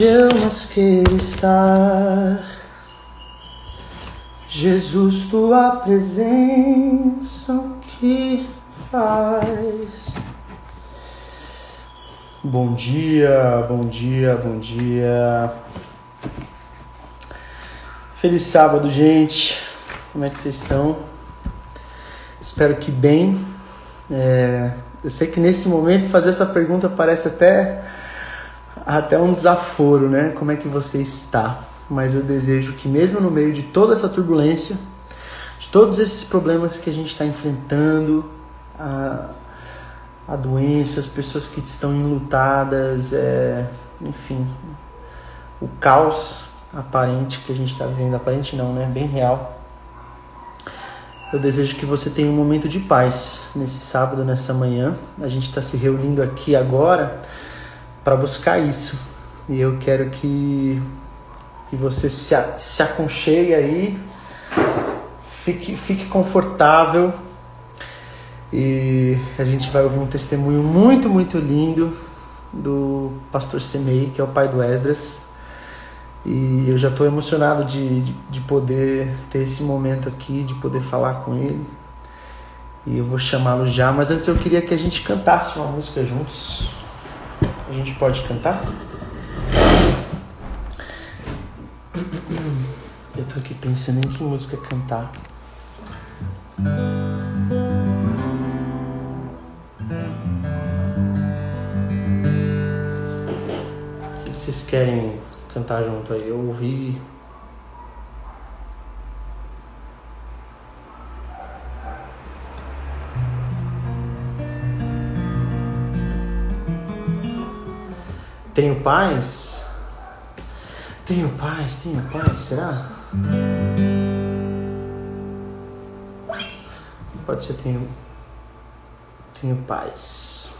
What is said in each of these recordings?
Eu mais quero estar, Jesus, tua presença, o que faz? Bom dia, bom dia, bom dia. Feliz sábado, gente. Como é que vocês estão? Espero que bem. Eu sei que nesse momento fazer essa pergunta parece até um desaforo, né? Como é que você está? Mas eu desejo que mesmo no meio de toda essa turbulência, de todos esses problemas que a gente está enfrentando, a doença, as pessoas que estão enlutadas, enfim, o caos aparente que a gente está vivendo, aparente não, né? Bem real. Eu desejo que você tenha um momento de paz nesse sábado, nessa manhã. A gente está se reunindo aqui agora para buscar isso. E eu quero que você se aconchegue aí, fique confortável. E a gente vai ouvir um testemunho muito, muito lindo do pastor Semei, que é o pai do Esdras. E eu já estou emocionado de poder ter esse momento aqui, de poder falar com ele. E eu vou chamá-lo já, mas antes eu queria que a gente cantasse uma música juntos. A gente pode cantar? Eu tô aqui pensando em que música cantar. O que vocês querem cantar junto aí? Eu ouvi. Tenho paz? Tenho paz, será? Pode ser tenho paz.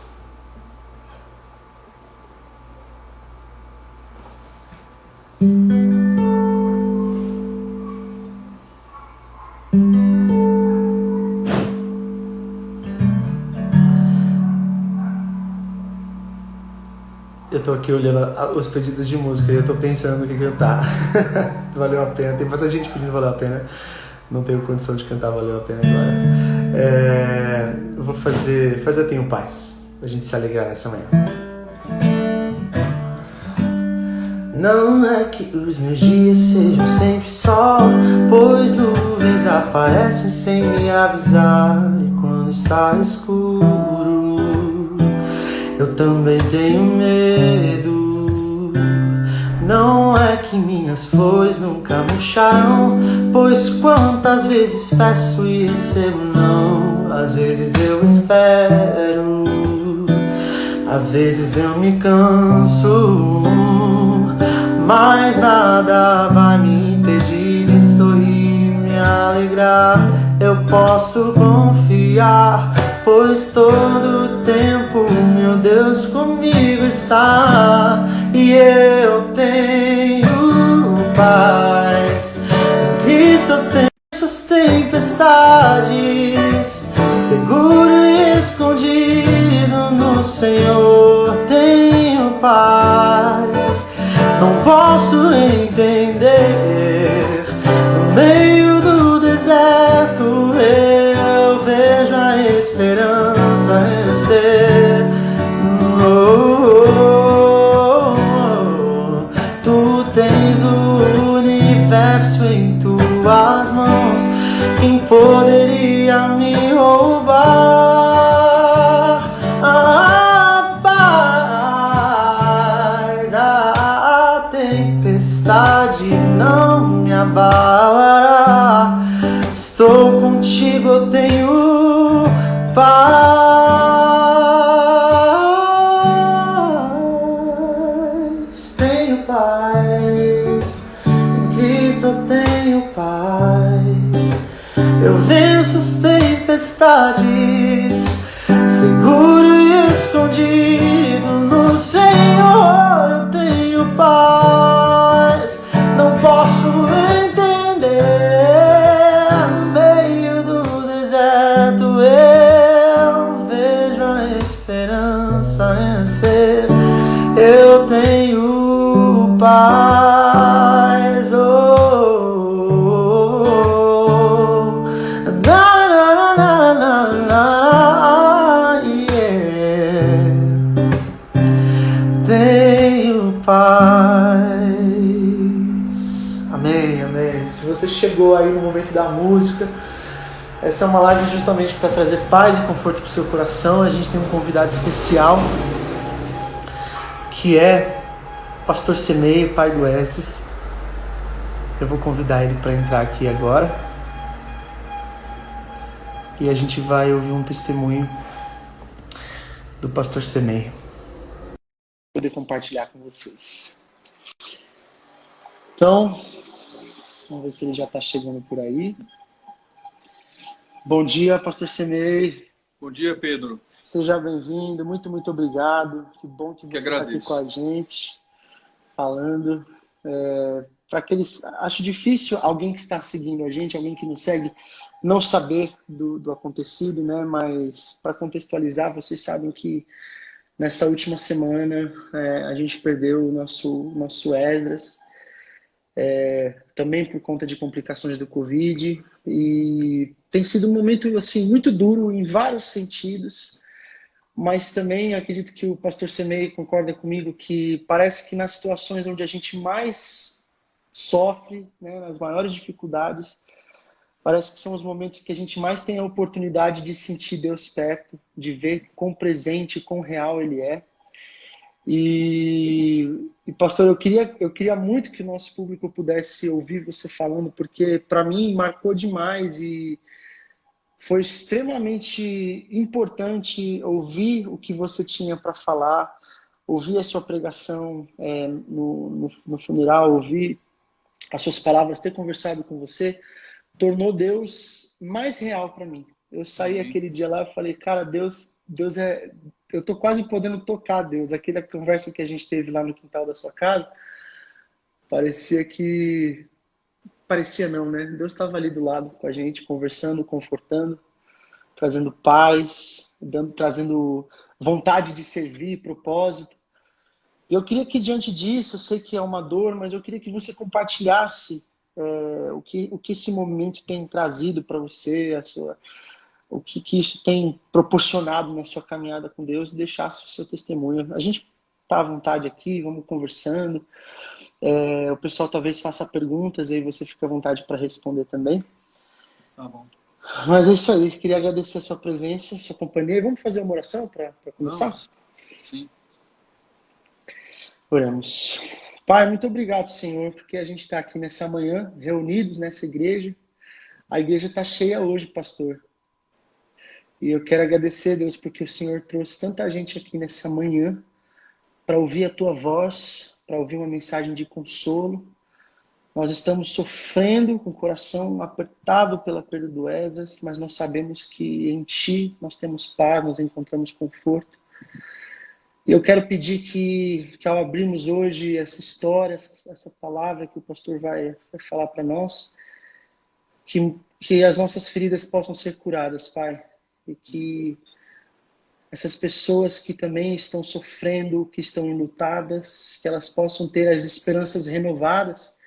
Eu tô aqui olhando os pedidos de música e eu tô pensando no que cantar. Valeu a pena. Tem bastante gente pedindo valeu a pena. Não tenho condição de cantar valeu a pena agora. Eu vou fazer Tenho Paz, pra gente se alegrar nessa manhã. Não é que os meus dias sejam sempre sol, pois nuvens aparecem sem me avisar. E quando está escuro, eu também tenho medo. Não é que minhas flores nunca murcharão, pois quantas vezes peço e recebo não. Às vezes eu espero, às vezes eu me canso, mas nada vai me impedir de sorrir e me alegrar. Eu posso confiar, pois todo o tempo meu Deus comigo está. E eu tenho paz, em Cristo eu tenho essas tempestades, seguro e escondido no Senhor tenho paz. Não posso entender, no meio do deserto eu vejo a esperança renascer. Tu tens o universo em tuas mãos, quem poderia me roubar a paz? A tempestade não me abalará. Estou contigo, eu tenho paz. Tenho paz, em Cristo eu tenho paz. Eu venço as tempestades, seguro e escondido no Senhor eu tenho paz. Não posso entender, no meio do deserto eu vejo a esperança renascer. Eu tenho paz. Na, na, na, na, na, yeah. Tenho paz. Amém, amém. Se você chegou aí no momento da música, essa é uma live justamente para trazer paz e conforto para o seu coração. A gente tem um convidado especial, que é o Pastor Semeio, pai do Esdras. Eu vou convidar ele para entrar aqui agora. E a gente vai ouvir um testemunho do Pastor Semeio. Vou poder compartilhar com vocês. Então, vamos ver se ele já está chegando por aí. Bom dia, Pastor Semeio. Bom dia, Pedro. Seja bem-vindo, muito obrigado. Que bom que você está aqui com a gente, falando. Para aqueles, acho difícil alguém que está seguindo a gente, alguém que nos segue, não saber do acontecido, né? Mas para contextualizar, vocês sabem que nessa última semana a gente perdeu o nosso Esdras, também por conta de complicações do Covid, e tem sido um momento assim muito duro em vários sentidos, mas também acredito que o Pastor Semeio concorda comigo que parece que nas situações onde a gente mais sofre, né, nas maiores dificuldades, parece que são os momentos que a gente mais tem a oportunidade de sentir Deus perto, de ver quão presente, quão real Ele é. E pastor, eu queria muito que o nosso público pudesse ouvir você falando, porque para mim marcou demais e foi extremamente importante ouvir o que você tinha para falar, ouvir a sua pregação no funeral, ouvir as suas palavras, ter conversado com você, tornou Deus mais real para mim. Eu saí aquele dia lá e falei, cara, Deus é... Eu tô quase podendo tocar Deus. Aquela conversa que a gente teve lá no quintal da sua casa, parecia não, né? Deus estava ali do lado com a gente, conversando, confortando, trazendo paz, trazendo vontade de servir, propósito. E eu queria que diante disso, eu sei que é uma dor, mas eu queria que você compartilhasse o que esse momento tem trazido para você, o que isso tem proporcionado na sua caminhada com Deus, e deixasse o seu testemunho. A gente está à vontade aqui, vamos conversando. O pessoal talvez faça perguntas, aí você fica à vontade para responder também. Tá bom. Mas é isso aí, queria agradecer a sua presença, a sua companhia. Vamos fazer uma oração para começar? Vamos. Sim. Oramos. Pai, muito obrigado, Senhor, porque a gente está aqui nessa manhã, reunidos nessa igreja. A igreja está cheia hoje, pastor. E eu quero agradecer, Deus, porque o Senhor trouxe tanta gente aqui nessa manhã para ouvir a Tua voz, para ouvir uma mensagem de consolo. Nós estamos sofrendo com o coração apertado pela perda do Esdras, mas nós sabemos que em Ti nós temos paz, nós encontramos conforto. E eu quero pedir que ao abrirmos hoje essa história, essa palavra que o pastor vai falar para nós, que as nossas feridas possam ser curadas, Pai. E que essas pessoas que também estão sofrendo, que estão enlutadas, que elas possam ter as esperanças renovadas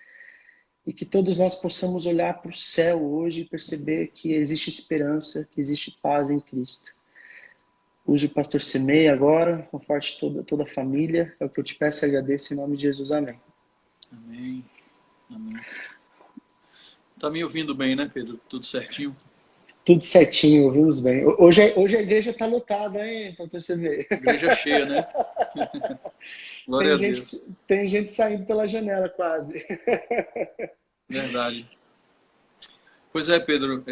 e que todos nós possamos olhar para o céu hoje e perceber que existe esperança, que existe paz em Cristo. Use o pastor Semeio agora, conforte toda a família. É o que eu te peço e agradeço em nome de Jesus. Amém. Amém. Amém. Tá me ouvindo bem, né, Pedro? Tudo certinho? Tudo certinho, ouvimos bem. Hoje a igreja está lotada, hein, pastor Semeio? Igreja cheia, né? Glória a Deus. Tem gente saindo pela janela quase. Verdade. Pois é, Pedro.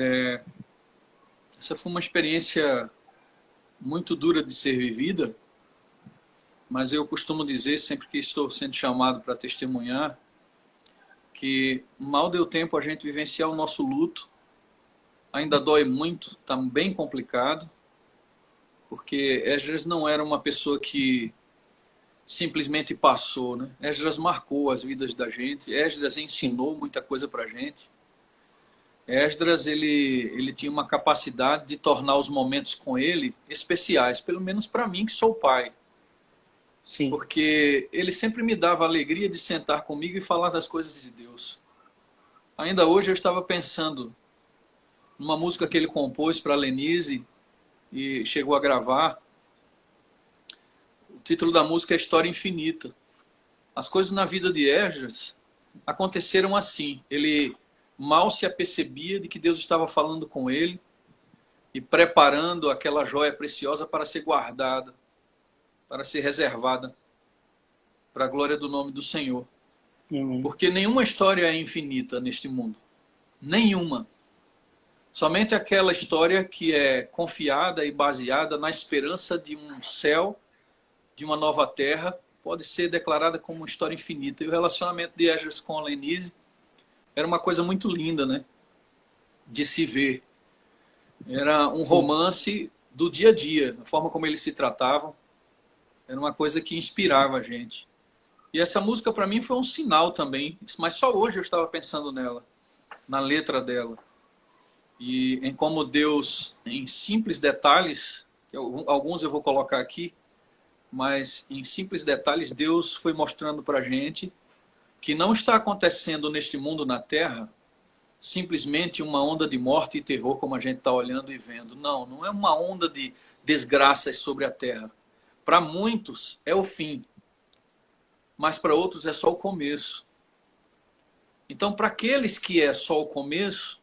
Essa foi uma experiência muito dura de ser vivida, mas eu costumo dizer, sempre que estou sendo chamado para testemunhar, que mal deu tempo a gente vivenciar o nosso luto. Ainda dói muito, está bem complicado, porque Esdras não era uma pessoa que simplesmente passou, né? Esdras marcou as vidas da gente, Esdras ensinou muita coisa para a gente. Esdras, ele tinha uma capacidade de tornar os momentos com ele especiais, pelo menos para mim que sou pai. Sim. porque ele sempre me dava a alegria de sentar comigo e falar das coisas de Deus. Ainda hoje eu estava pensando numa música que ele compôs para a Lenise e chegou a gravar. O título da música é História Infinita. As coisas na vida de Esdras aconteceram assim. Ele mal se apercebia de que Deus estava falando com ele e preparando aquela joia preciosa para ser guardada, para ser reservada para a glória do nome do Senhor. Porque nenhuma história é infinita neste mundo. Nenhuma. Somente aquela história que é confiada e baseada na esperança de um céu, de uma nova terra, pode ser declarada como uma história infinita. E o relacionamento de Esdras com a Lenise era uma coisa muito linda, né? De se ver. Era um romance do dia a dia, a forma como eles se tratavam. Era uma coisa que inspirava a gente. E essa música para mim foi um sinal também, mas só hoje eu estava pensando nela, na letra dela. E em como Deus, em simples detalhes, alguns eu vou colocar aqui, mas em simples detalhes Deus foi mostrando para a gente que não está acontecendo neste mundo, na Terra, simplesmente uma onda de morte e terror como a gente está olhando e vendo. Não, não é uma onda de desgraças sobre a Terra. Para muitos é o fim, mas para outros é só o começo. Então, para aqueles que é só o começo,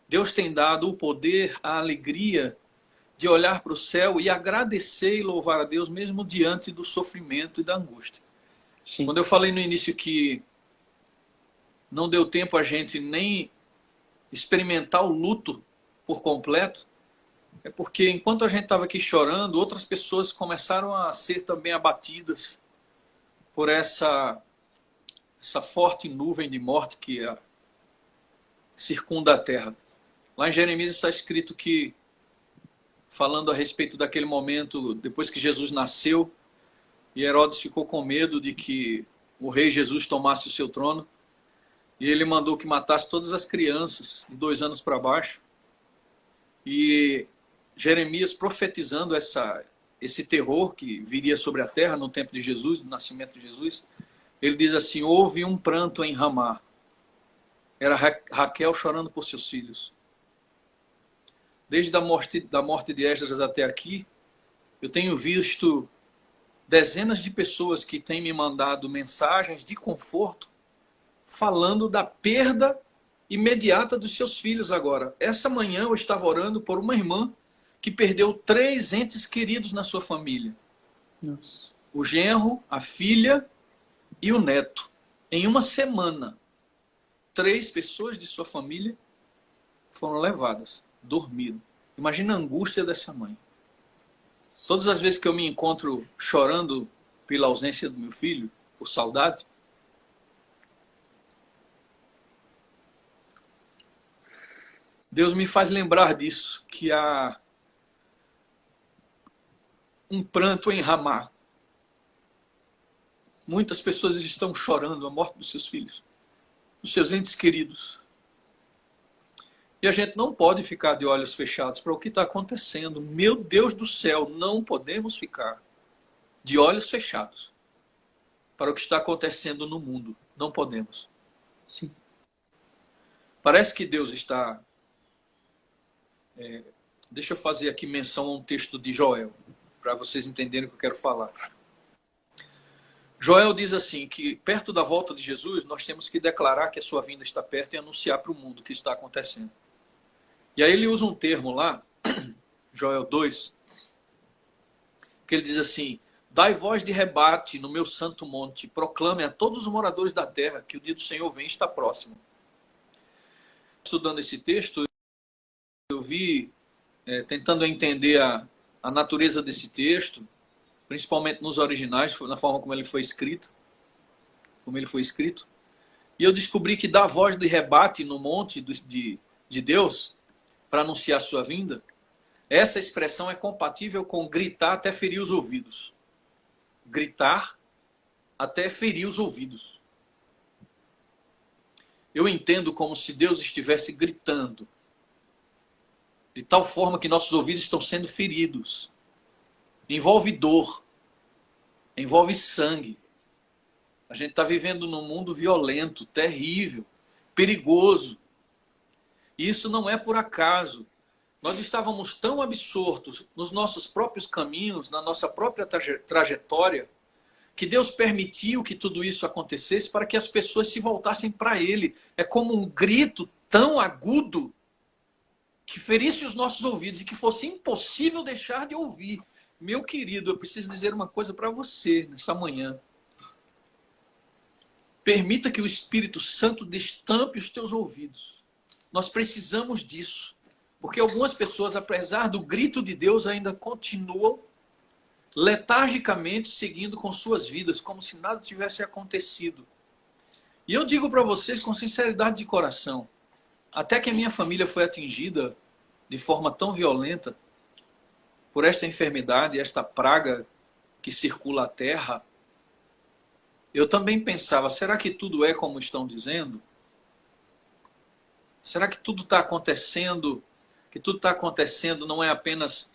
Deus tem dado o poder, a alegria de olhar para o céu e agradecer e louvar a Deus mesmo diante do sofrimento e da angústia. Sim. Quando eu falei no início que não deu tempo a gente nem experimentar o luto por completo, é porque enquanto a gente estava aqui chorando, outras pessoas começaram a ser também abatidas por essa forte nuvem de morte que circunda a terra. Lá em Jeremias está escrito que, falando a respeito daquele momento, depois que Jesus nasceu, e Herodes ficou com medo de que o rei Jesus tomasse o seu trono, e ele mandou que matasse todas as crianças de 2 anos para baixo. E Jeremias, profetizando esse terror que viria sobre a terra no tempo de Jesus, no nascimento de Jesus, ele diz assim: houve um pranto em Ramá. Era Raquel chorando por seus filhos. Desde a morte de Esdras até aqui, eu tenho visto dezenas de pessoas que têm me mandado mensagens de conforto, falando da perda imediata dos seus filhos agora. Essa manhã eu estava orando por uma irmã que perdeu 3 entes queridos na sua família. Nossa. O genro, a filha e o neto. Em uma semana, 3 pessoas de sua família foram levadas, dormiram. Imagina a angústia dessa mãe. Todas as vezes que eu me encontro chorando pela ausência do meu filho, por saudade, Deus me faz lembrar disso, que há um pranto em Ramá. Muitas pessoas estão chorando a morte dos seus filhos, dos seus entes queridos. E a gente não pode ficar de olhos fechados para o que está acontecendo. Meu Deus do céu, não podemos ficar de olhos fechados para o que está acontecendo no mundo. Não podemos. Sim. Parece que Deus está... deixa eu fazer aqui menção a um texto de Joel, para vocês entenderem o que eu quero falar. Joel diz assim, que perto da volta de Jesus, nós temos que declarar que a sua vinda está perto e anunciar para o mundo o que está acontecendo. E aí ele usa um termo lá, Joel 2, que ele diz assim: dai voz de rebate no meu santo monte, proclame a todos os moradores da terra que o dia do Senhor vem e está próximo. Estudando esse texto, eu vi, tentando entender a natureza desse texto, principalmente nos originais, na forma como ele foi escrito, e eu descobri que dar voz de rebate no monte de Deus, para anunciar a sua vinda, essa expressão é compatível com gritar até ferir os ouvidos. Gritar até ferir os ouvidos. Eu entendo como se Deus estivesse gritando, de tal forma que nossos ouvidos estão sendo feridos. Envolve dor. envolve sangue. A gente está vivendo num mundo violento, terrível, perigoso. E isso não é por acaso. Nós estávamos tão absortos nos nossos próprios caminhos, na nossa própria trajetória, que Deus permitiu que tudo isso acontecesse para que as pessoas se voltassem para Ele. É como um grito tão agudo que ferisse os nossos ouvidos e que fosse impossível deixar de ouvir. Meu querido, eu preciso dizer uma coisa para você nessa manhã. Permita que o Espírito Santo destampe os teus ouvidos. Nós precisamos disso. Porque algumas pessoas, apesar do grito de Deus, ainda continuam letargicamente seguindo com suas vidas, como se nada tivesse acontecido. E eu digo para vocês com sinceridade de coração, até que a minha família foi atingida de forma tão violenta por esta enfermidade, esta praga que circula a terra, eu também pensava, será que tudo é como estão dizendo? Será que tudo está acontecendo? Que tudo está acontecendo não é apenas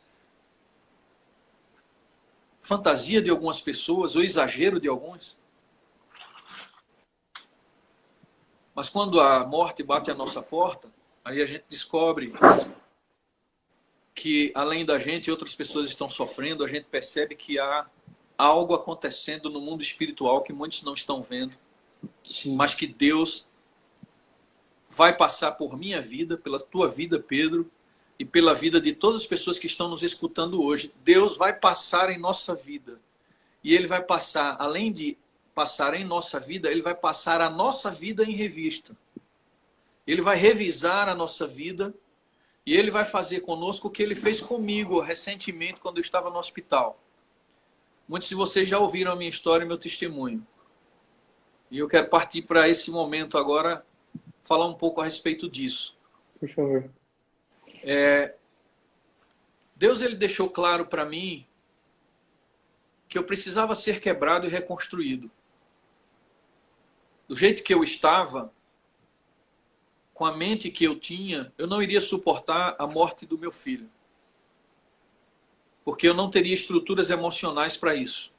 fantasia de algumas pessoas ou exagero de alguns? Mas quando a morte bate à nossa porta, aí a gente descobre que além da gente, outras pessoas estão sofrendo, a gente percebe que há algo acontecendo no mundo espiritual que muitos não estão vendo, Sim. mas que Deus vai passar por minha vida, pela tua vida, Pedro, e pela vida de todas as pessoas que estão nos escutando hoje. Deus vai passar em nossa vida. E Ele vai passar, além de passar em nossa vida, Ele vai passar a nossa vida em revista. Ele vai revisar a nossa vida e Ele vai fazer conosco o que Ele fez comigo recentemente quando eu estava no hospital. Muitos de vocês já ouviram a minha história e meu testemunho. E eu quero partir para esse momento agora, falar um pouco a respeito disso. Por favor. Deus ele deixou claro para mim que eu precisava ser quebrado e reconstruído. Do jeito que eu estava, com a mente que eu tinha, eu não iria suportar a morte do meu filho. Porque eu não teria estruturas emocionais para isso.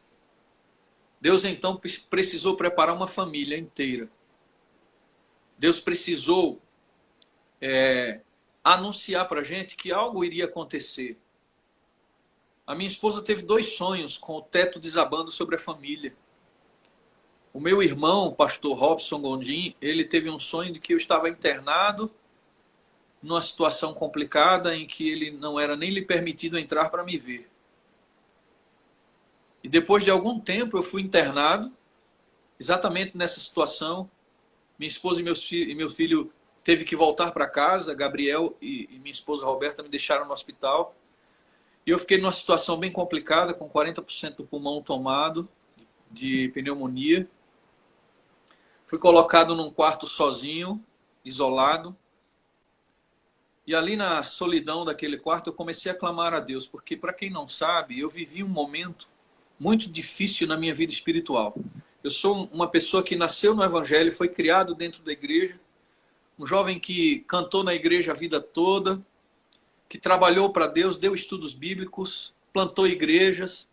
Deus então precisou preparar uma família inteira. Deus precisou anunciar para a gente que algo iria acontecer. A minha esposa teve 2 sonhos com o teto desabando sobre a família. O meu irmão, o pastor Robson Gondim, ele teve um sonho de que eu estava internado numa situação complicada em que ele não era nem lhe permitido entrar para me ver. E depois de algum tempo eu fui internado, exatamente nessa situação. Minha esposa e meu filho teve que voltar para casa, Gabriel e minha esposa Roberta me deixaram no hospital. E eu fiquei numa situação bem complicada, com 40% do pulmão tomado, de pneumonia. Fui colocado num quarto sozinho, isolado. E ali na solidão daquele quarto eu comecei a clamar a Deus, porque para quem não sabe, eu vivi um momento muito difícil na minha vida espiritual. Eu sou uma pessoa que nasceu no Evangelho, foi criado dentro da igreja, um jovem que cantou na igreja a vida toda, que trabalhou para Deus, deu estudos bíblicos, plantou igrejas.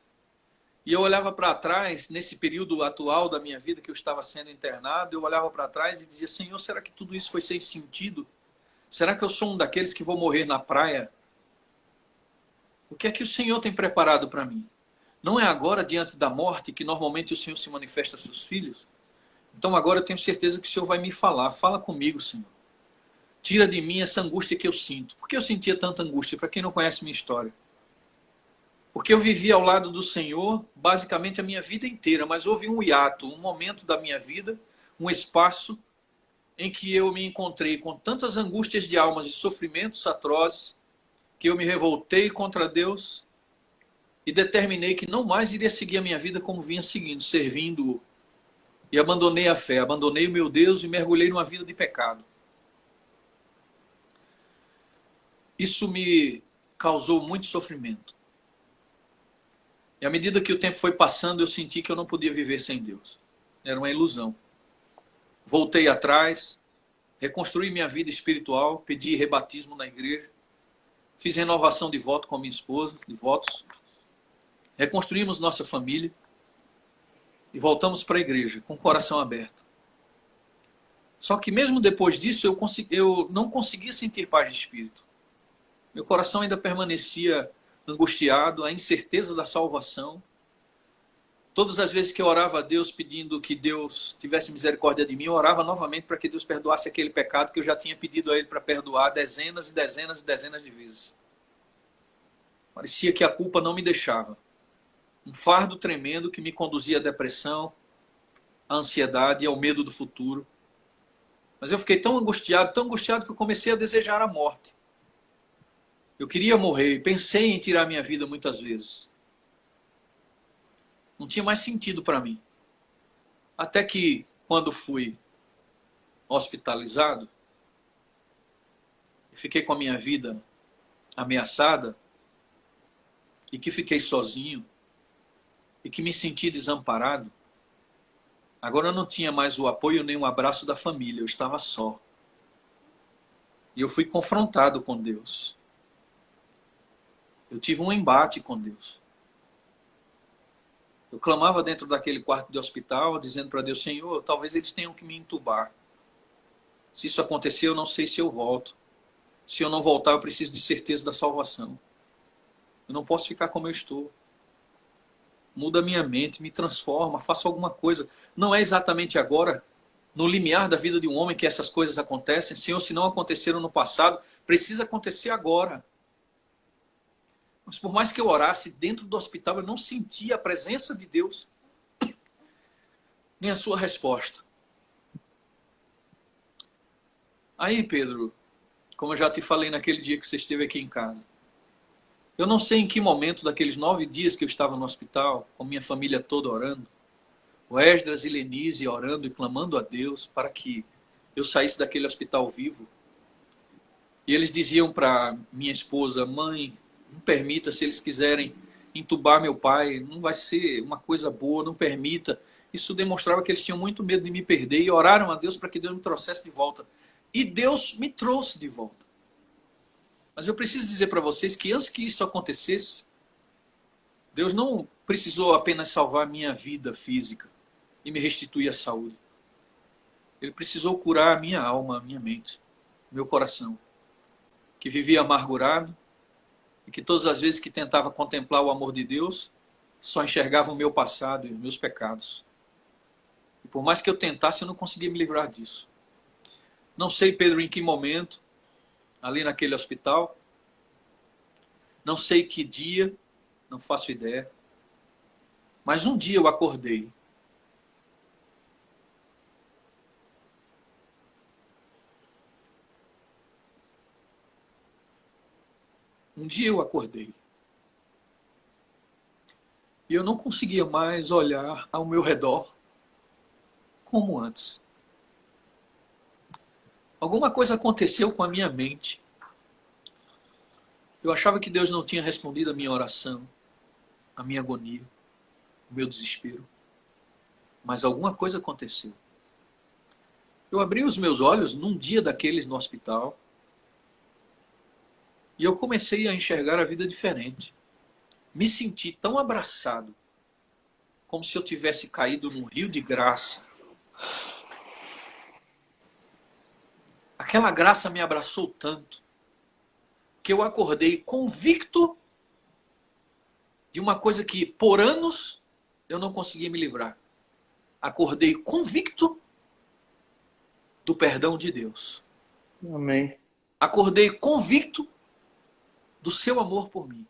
E eu olhava para trás, nesse período atual da minha vida que eu estava sendo internado, eu olhava para trás e dizia, Senhor, será que tudo isso foi sem sentido? Será que eu sou um daqueles que vou morrer na praia? O que é que o Senhor tem preparado para mim? Não é agora, diante da morte, que normalmente o Senhor se manifesta a seus filhos? Então agora eu tenho certeza que o Senhor vai me falar. Fala comigo, Senhor. Tira de mim essa angústia que eu sinto. Por que eu sentia tanta angústia? Para quem não conhece minha história. Porque eu vivi ao lado do Senhor basicamente a minha vida inteira, mas houve um hiato, um momento da minha vida, um espaço em que eu me encontrei com tantas angústias de almas e sofrimentos atrozes, que eu me revoltei contra Deus e determinei que não mais iria seguir a minha vida como vinha seguindo, servindo-o. E abandonei a fé, abandonei o meu Deus e mergulhei numa vida de pecado. Isso me causou muito sofrimento. E à medida que o tempo foi passando, eu senti que eu não podia viver sem Deus. Era uma ilusão. Voltei atrás, reconstruí minha vida espiritual, pedi rebatismo na igreja, fiz renovação de voto com a minha esposa, de votos, reconstruímos nossa família. e voltamos para a igreja com o coração aberto. Só que mesmo depois disso eu não conseguia sentir paz de espírito. Meu coração ainda permanecia angustiado, a incerteza da salvação. Todas as vezes que eu orava a Deus pedindo que Deus tivesse misericórdia de mim, eu orava novamente para que Deus perdoasse aquele pecado que eu já tinha pedido a Ele para perdoar dezenas e dezenas e dezenas de vezes. Parecia que a culpa não me deixava. Um fardo tremendo que me conduzia à depressão, à ansiedade e ao medo do futuro. Mas eu fiquei tão angustiado que eu comecei a desejar a morte. Eu queria morrer, pensei em tirar minha vida muitas vezes. Não tinha mais sentido para mim. Até que, quando fui hospitalizado, e fiquei com a minha vida ameaçada, e que fiquei sozinho, e que me senti desamparado, agora eu não tinha mais o apoio nem o abraço da família, eu estava só. E eu fui confrontado com Deus. Eu tive um embate com Deus. Eu clamava dentro daquele quarto de hospital, dizendo para Deus: Senhor, talvez eles tenham que me entubar. Se isso acontecer, eu não sei se eu volto. Se eu não voltar, eu preciso de certeza da salvação. Eu não posso ficar como eu estou. Muda a minha mente, me transforma, faça alguma coisa. Não é exatamente agora, no limiar da vida de um homem, que essas coisas acontecem. Senhor, se não aconteceram no passado, precisa acontecer agora. Mas por mais que eu orasse dentro do hospital, eu não sentia a presença de Deus, nem a sua resposta. Aí, Pedro, como eu já te falei naquele dia que você esteve aqui em casa, eu não sei em que momento daqueles 9 dias que eu estava no hospital, com minha família toda orando, o Esdras e Lenise orando e clamando a Deus para que eu saísse daquele hospital vivo. E eles diziam para minha esposa: mãe, não permita, se eles quiserem entubar meu pai, não vai ser uma coisa boa, não permita. Isso demonstrava que eles tinham muito medo de me perder e oraram a Deus para que Deus me trouxesse de volta. E Deus me trouxe de volta. Mas eu preciso dizer para vocês que antes que isso acontecesse, Deus não precisou apenas salvar a minha vida física e me restituir a saúde. Ele precisou curar a minha alma, a minha mente, meu coração, que vivia amargurado, e que todas as vezes que tentava contemplar o amor de Deus, só enxergava o meu passado e os meus pecados. E por mais que eu tentasse, eu não conseguia me livrar disso. Não sei, Pedro, em que momento, ali naquele hospital, não sei que dia, não faço ideia, mas um dia eu acordei. Um dia eu acordei. E eu não conseguia mais olhar ao meu redor como antes. Alguma coisa aconteceu com a minha mente. Eu achava que Deus não tinha respondido a minha oração, a minha agonia, o meu desespero. Mas alguma coisa aconteceu. Eu abri os meus olhos num dia daqueles no hospital. E eu comecei a enxergar a vida diferente. Me senti tão abraçado, como se eu tivesse caído num rio de graça. Aquela graça me abraçou tanto, que eu acordei convicto de uma coisa que por anos eu não conseguia me livrar. Acordei convicto do perdão de Deus. Amém. Acordei convicto do seu amor por mim.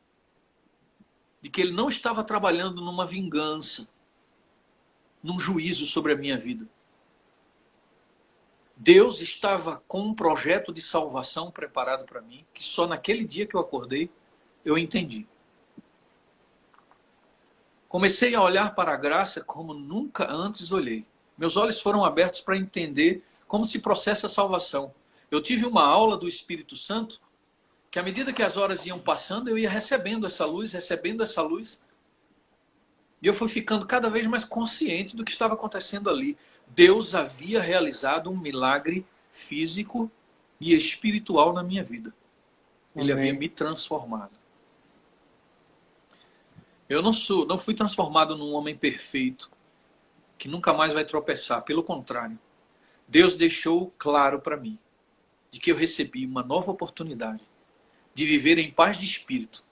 De que Ele não estava trabalhando numa vingança, num juízo sobre a minha vida. Deus estava com um projeto de salvação preparado para mim, que só naquele dia que eu acordei, eu entendi. Comecei a olhar para a graça como nunca antes olhei. Meus olhos foram abertos para entender como se processa a salvação. Eu tive uma aula do Espírito Santo, que à medida que as horas iam passando, eu ia recebendo essa luz, e eu fui ficando cada vez mais consciente do que estava acontecendo ali. Deus havia realizado um milagre físico e espiritual na minha vida. Ele havia me transformado. Eu não fui transformado num homem perfeito, que nunca mais vai tropeçar. Pelo contrário, Deus deixou claro para mim de que eu recebi uma nova oportunidade de viver em paz de espírito,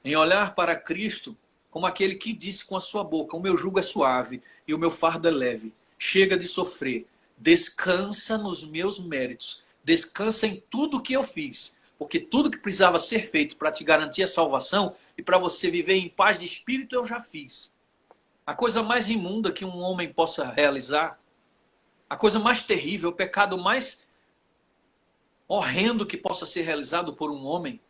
em olhar para Cristo como aquele que disse com a sua boca: o meu jugo é suave e o meu fardo é leve. Chega de sofrer, descansa nos meus méritos, descansa em tudo que eu fiz, porque tudo que precisava ser feito para te garantir a salvação e para você viver em paz de espírito eu já fiz. A coisa mais imunda que um homem possa realizar, a coisa mais terrível, o pecado mais horrendo que possa ser realizado por um homem,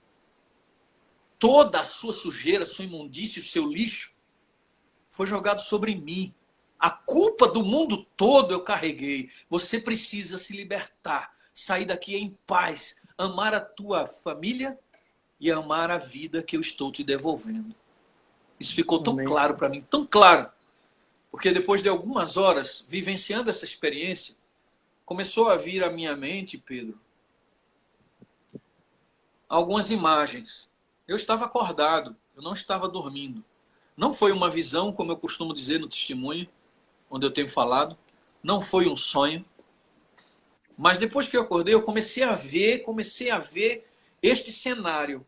toda a sua sujeira, sua imundície, o seu lixo, foi jogado sobre mim. A culpa do mundo todo eu carreguei. Você precisa se libertar, sair daqui em paz, amar a tua família e amar a vida que eu estou te devolvendo. Isso ficou tão claro para mim, tão claro, porque depois de algumas horas vivenciando essa experiência, começou a vir à minha mente, Pedro, algumas imagens. Eu estava acordado, eu não estava dormindo. Não foi uma visão, como eu costumo dizer no testemunho, onde eu tenho falado. Não foi um sonho. Mas depois que eu acordei, eu comecei a ver este cenário.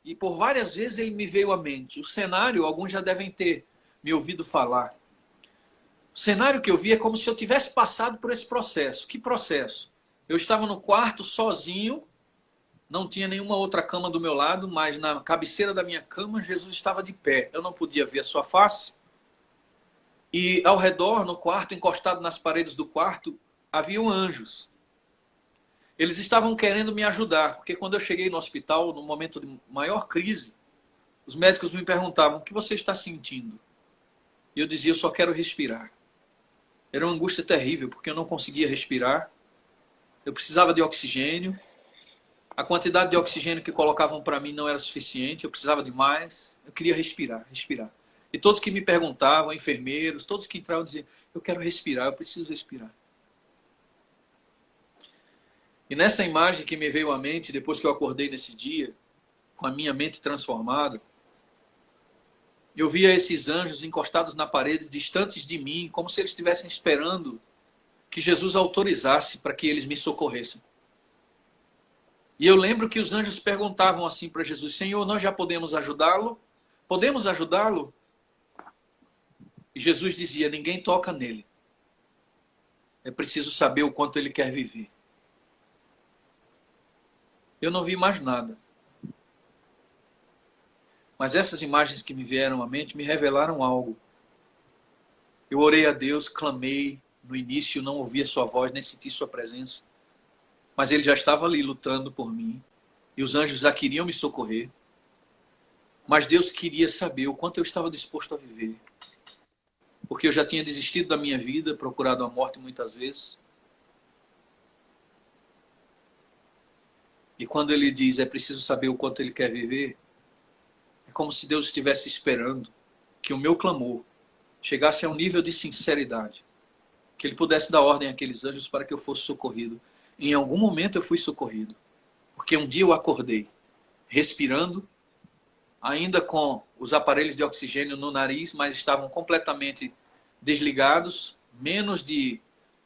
E por várias vezes ele me veio à mente. O cenário, alguns já devem ter me ouvido falar. O cenário que eu vi é como se eu tivesse passado por esse processo. Que processo? Eu estava no quarto sozinho, não tinha nenhuma outra cama do meu lado, mas na cabeceira da minha cama, Jesus estava de pé. Eu não podia ver a sua face. E ao redor, no quarto, encostado nas paredes do quarto, haviam anjos. Eles estavam querendo me ajudar, porque quando eu cheguei no hospital, no momento de maior crise, os médicos me perguntavam: o que você está sentindo? E eu dizia: eu só quero respirar. Era uma angústia terrível, porque eu não conseguia respirar. Eu precisava de oxigênio. A quantidade de oxigênio que colocavam para mim não era suficiente, eu precisava de mais. Eu queria respirar, respirar. E todos que me perguntavam, enfermeiros, todos que entravam, diziam: eu quero respirar, eu preciso respirar. E nessa imagem que me veio à mente, depois que eu acordei nesse dia, com a minha mente transformada, eu via esses anjos encostados na parede, distantes de mim, como se eles estivessem esperando que Jesus autorizasse para que eles me socorressem. E eu lembro que os anjos perguntavam assim para Jesus: Senhor, nós já podemos ajudá-lo? Podemos ajudá-lo? E Jesus dizia: ninguém toca nele. É preciso saber o quanto ele quer viver. Eu não vi mais nada. Mas essas imagens que me vieram à mente me revelaram algo. Eu orei a Deus, clamei. No início não ouvi a sua voz, nem senti sua presença. Mas ele já estava ali lutando por mim. E os anjos já queriam me socorrer. Mas Deus queria saber o quanto eu estava disposto a viver. Porque eu já tinha desistido da minha vida, procurado a morte muitas vezes. E quando ele diz: é preciso saber o quanto ele quer viver, é como se Deus estivesse esperando que o meu clamor chegasse a um nível de sinceridade, que ele pudesse dar ordem àqueles anjos para que eu fosse socorrido. Em algum momento eu fui socorrido, porque um dia eu acordei, respirando, ainda com os aparelhos de oxigênio no nariz, mas estavam completamente desligados,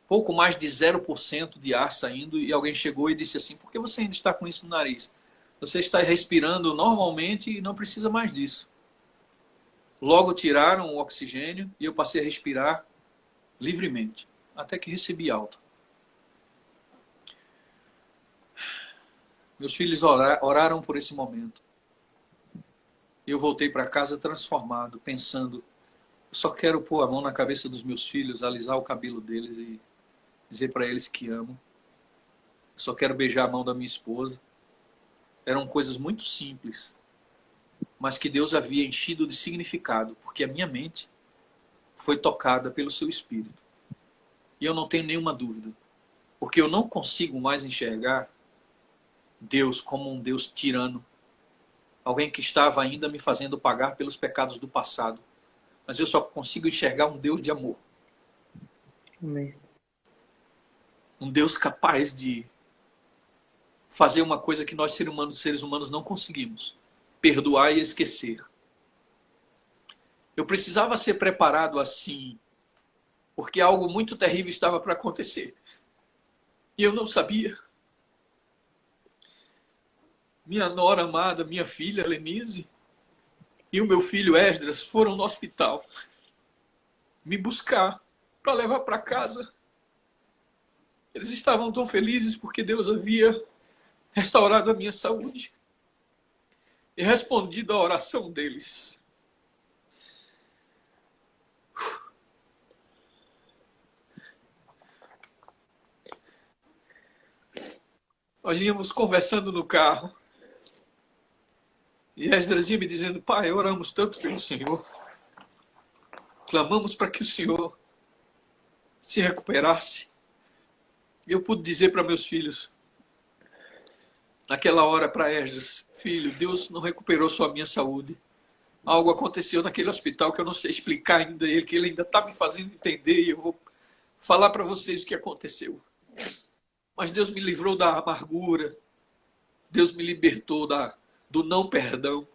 pouco mais de 0% de ar saindo, e alguém chegou e disse assim: por que você ainda está com isso no nariz? Você está respirando normalmente e não precisa mais disso. Logo tiraram o oxigênio e eu passei a respirar livremente, até que recebi alta. Meus filhos oraram por esse momento. Eu voltei para casa transformado, pensando: eu só quero pôr a mão na cabeça dos meus filhos, alisar o cabelo deles e dizer para eles que amo. Eu só quero beijar a mão da minha esposa. Eram coisas muito simples, mas que Deus havia enchido de significado, porque a minha mente foi tocada pelo seu Espírito. E eu não tenho nenhuma dúvida, porque eu não consigo mais enxergar Deus como um Deus tirano, alguém que estava ainda me fazendo pagar pelos pecados do passado. Mas eu só consigo enxergar um Deus de amor. Amém. Um Deus capaz de fazer uma coisa que nós seres humanos não conseguimos: perdoar e esquecer. Eu precisava ser preparado assim porque algo muito terrível estava para acontecer. E eu não sabia. Minha nora amada, minha filha Lenise e o meu filho Esdras foram no hospital me buscar para levar para casa. Eles estavam tão felizes porque Deus havia restaurado a minha saúde e respondido à oração deles. Nós íamos conversando no carro e Esdras ia me dizendo: pai, oramos tanto pelo Senhor, clamamos para que o Senhor se recuperasse. E eu pude dizer para meus filhos, naquela hora, para Esdras: filho, Deus não recuperou só a minha saúde. Algo aconteceu naquele hospital que eu não sei explicar ainda, que ele ainda está me fazendo entender, e eu vou falar para vocês o que aconteceu. Mas Deus me livrou da amargura, Deus me libertou do não perdão,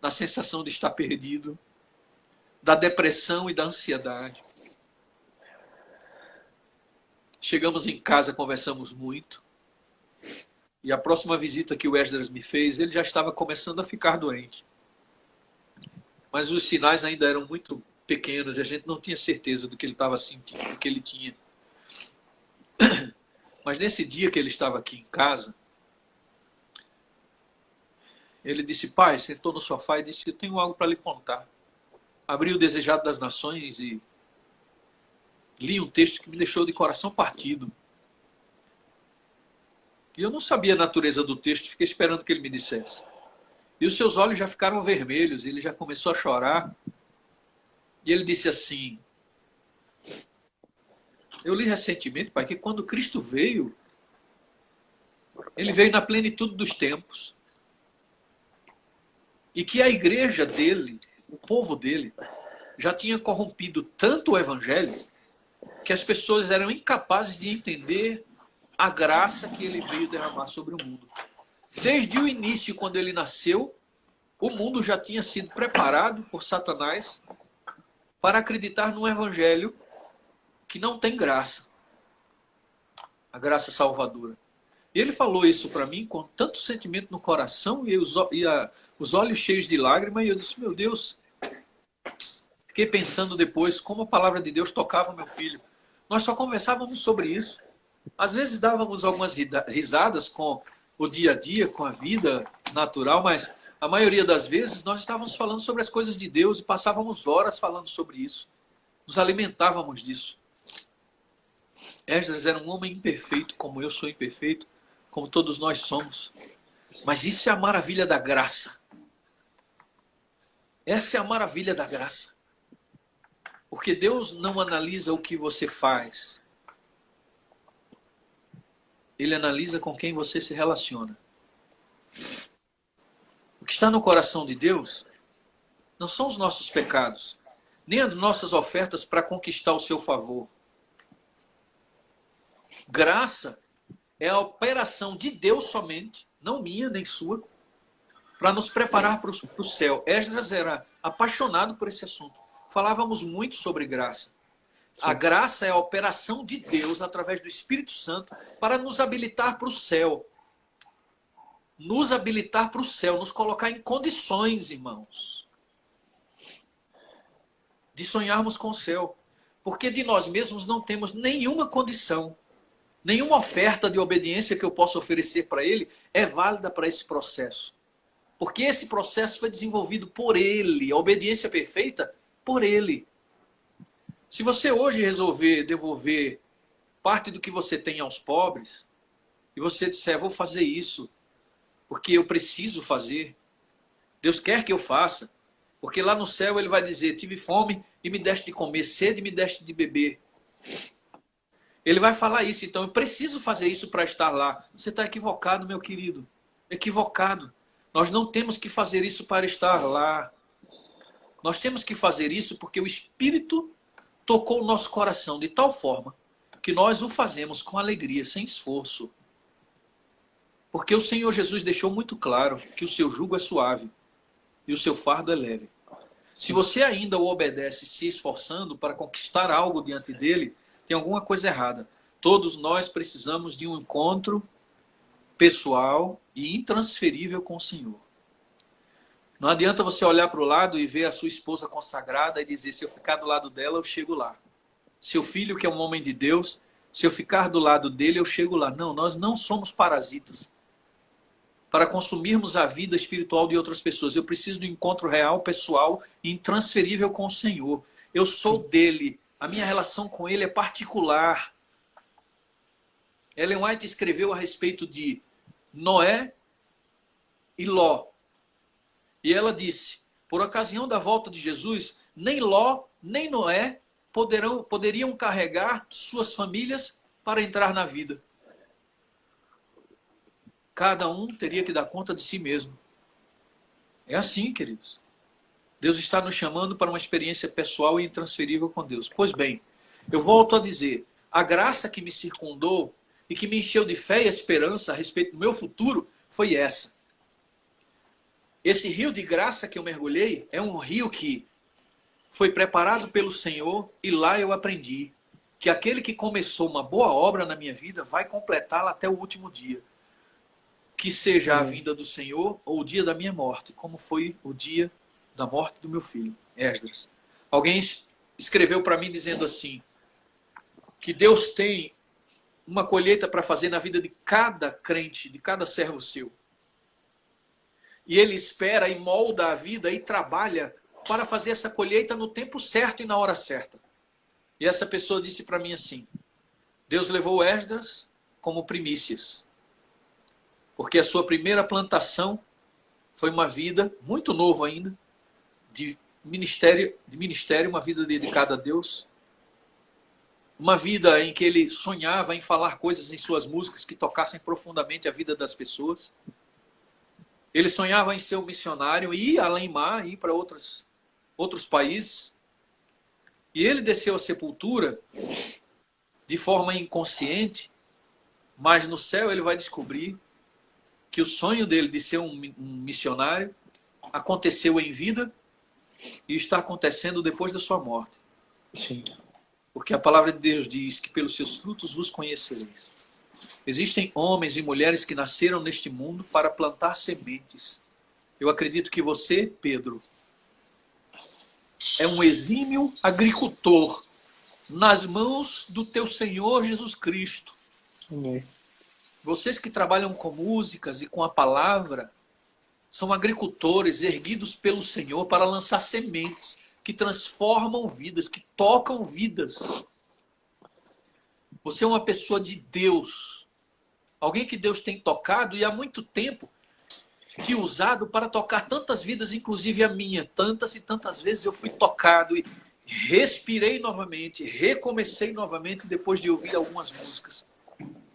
da sensação de estar perdido, da depressão e da ansiedade. Chegamos em casa, conversamos muito. E a próxima visita que o Esdras me fez, ele já estava começando a ficar doente. Mas os sinais ainda eram muito pequenos e a gente não tinha certeza do que ele estava sentindo, do que ele tinha. Mas nesse dia que ele estava aqui em casa, ele disse: pai, sentou no sofá e disse: eu tenho algo para lhe contar. Abri o Desejado das Nações e li um texto que me deixou de coração partido. E eu não sabia a natureza do texto, fiquei esperando que ele me dissesse. E os seus olhos já ficaram vermelhos, ele já começou a chorar. E ele disse assim: eu li recentemente, pai, que quando Cristo veio, ele veio na plenitude dos tempos. E que a igreja dele, o povo dele, já tinha corrompido tanto o evangelho que as pessoas eram incapazes de entender a graça que ele veio derramar sobre o mundo. Desde o início, quando ele nasceu, o mundo já tinha sido preparado por Satanás para acreditar num evangelho que não tem graça. A graça salvadora. E ele falou isso para mim com tanto sentimento no coração e os olhos cheios de lágrimas, e eu disse: meu Deus. Fiquei pensando depois como a palavra de Deus tocava meu filho. Nós só conversávamos sobre isso. Às vezes dávamos algumas risadas com o dia a dia, com a vida natural, mas a maioria das vezes nós estávamos falando sobre as coisas de Deus e passávamos horas falando sobre isso. Nos alimentávamos disso. Esdras era um homem imperfeito, como eu sou imperfeito, como todos nós somos. Mas isso é a maravilha da graça. Essa é a maravilha da graça. Porque Deus não analisa o que você faz. Ele analisa com quem você se relaciona. O que está no coração de Deus não são os nossos pecados, nem as nossas ofertas para conquistar o seu favor. Graça é a operação de Deus somente, não minha nem sua, para nos preparar para o céu. Esdras era apaixonado por esse assunto. Falávamos muito sobre graça. A graça é a operação de Deus através do Espírito Santo para nos habilitar para o céu. Nos habilitar para o céu, nos colocar em condições, irmãos, de sonharmos com o céu. Porque de nós mesmos não temos nenhuma condição, nenhuma oferta de obediência que eu possa oferecer para Ele é válida para esse processo. Porque esse processo foi desenvolvido por Ele, a obediência perfeita por Ele. Se você hoje resolver devolver parte do que você tem aos pobres, e você disser: vou fazer isso, porque eu preciso fazer, Deus quer que eu faça, porque lá no céu Ele vai dizer: tive fome e me deste de comer, sede e me deste de beber. Ele vai falar isso, então eu preciso fazer isso para estar lá. Você está equivocado, meu querido, equivocado. Nós não temos que fazer isso para estar lá. Nós temos que fazer isso porque o Espírito tocou o nosso coração de tal forma que nós o fazemos com alegria, sem esforço. Porque o Senhor Jesus deixou muito claro que o seu jugo é suave e o seu fardo é leve. Se você ainda o obedece se esforçando para conquistar algo diante dele, tem alguma coisa errada. Todos nós precisamos de um encontro pessoal e intransferível com o Senhor. Não adianta você olhar para o lado e ver a sua esposa consagrada e dizer, se eu ficar do lado dela, eu chego lá. Seu filho, que é um homem de Deus, se eu ficar do lado dele, eu chego lá. Não, nós não somos parasitas para consumirmos a vida espiritual de outras pessoas. Eu preciso de um encontro real, pessoal e intransferível com o Senhor. Eu sou dele. A minha relação com ele é particular. Ellen White escreveu a respeito de Noé e Ló. E ela disse, por ocasião da volta de Jesus, nem Ló, nem Noé poderiam carregar suas famílias para entrar na vida. Cada um teria que dar conta de si mesmo. É assim, queridos. Deus está nos chamando para uma experiência pessoal e intransferível com Deus. Pois bem, eu volto a dizer, a graça que me circundou e que me encheu de fé e esperança a respeito do meu futuro foi essa. Esse rio de graça que eu mergulhei é um rio que foi preparado pelo Senhor e lá eu aprendi que aquele que começou uma boa obra na minha vida vai completá-la até o último dia. Que seja a vinda do Senhor ou o dia da minha morte, como foi o dia da morte do meu filho, Esdras. Alguém escreveu para mim dizendo assim, que Deus tem uma colheita para fazer na vida de cada crente, de cada servo seu. E ele espera e molda a vida e trabalha para fazer essa colheita no tempo certo e na hora certa. E essa pessoa disse para mim assim, Deus levou Esdras como primícias, porque a sua primeira plantação foi uma vida, muito novo ainda, de ministério, uma vida dedicada a Deus, uma vida em que ele sonhava em falar coisas em suas músicas que tocassem profundamente a vida das pessoas. Ele sonhava em ser um missionário, ir além mar, ir para outros países. E ele desceu à sepultura de forma inconsciente, mas no céu ele vai descobrir que o sonho dele de ser um missionário aconteceu em vida e está acontecendo depois da sua morte. Sim. Porque a palavra de Deus diz que pelos seus frutos vos conhecereis. Existem homens e mulheres que nasceram neste mundo para plantar sementes. Eu acredito que você, Pedro, é um exímio agricultor nas mãos do teu Senhor Jesus Cristo. Amém. Vocês que trabalham com músicas e com a palavra são agricultores erguidos pelo Senhor para lançar sementes que transformam vidas, que tocam vidas. Você é uma pessoa de Deus. Alguém que Deus tem tocado e há muito tempo te usado para tocar tantas vidas, inclusive a minha. Tantas e tantas vezes eu fui tocado e respirei novamente, recomecei novamente depois de ouvir algumas músicas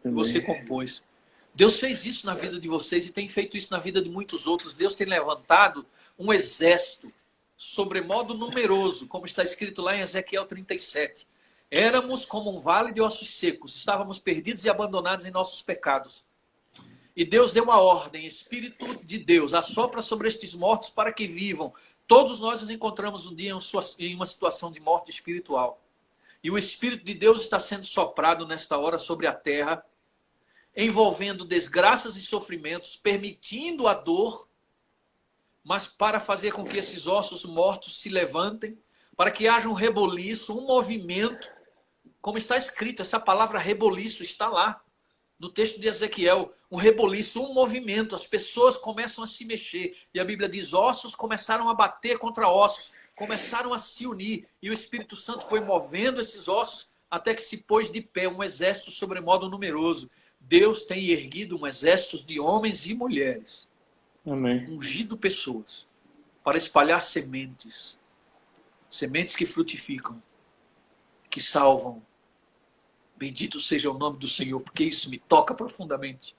que você compôs. Deus fez isso na vida de vocês e tem feito isso na vida de muitos outros. Deus tem levantado um exército sobremodo numeroso, como está escrito lá em Ezequiel 37. Éramos como um vale de ossos secos, estávamos perdidos e abandonados em nossos pecados. E Deus deu uma ordem, Espírito de Deus, assopra sobre estes mortos para que vivam. Todos nós nos encontramos um dia em uma situação de morte espiritual. E o Espírito de Deus está sendo soprado nesta hora sobre a terra, envolvendo desgraças e sofrimentos, permitindo a dor, mas para fazer com que esses ossos mortos se levantem, para que haja um reboliço, um movimento, como está escrito, essa palavra reboliço está lá, no texto de Ezequiel, um reboliço, um movimento, as pessoas começam a se mexer, e a Bíblia diz, ossos começaram a bater contra ossos, começaram a se unir, e o Espírito Santo foi movendo esses ossos, até que se pôs de pé um exército sobremodo numeroso. Deus tem erguido um exército de homens e mulheres, Amém. ungido pessoas, para espalhar sementes, sementes que frutificam, que salvam. Bendito seja o nome do Senhor, porque isso me toca profundamente.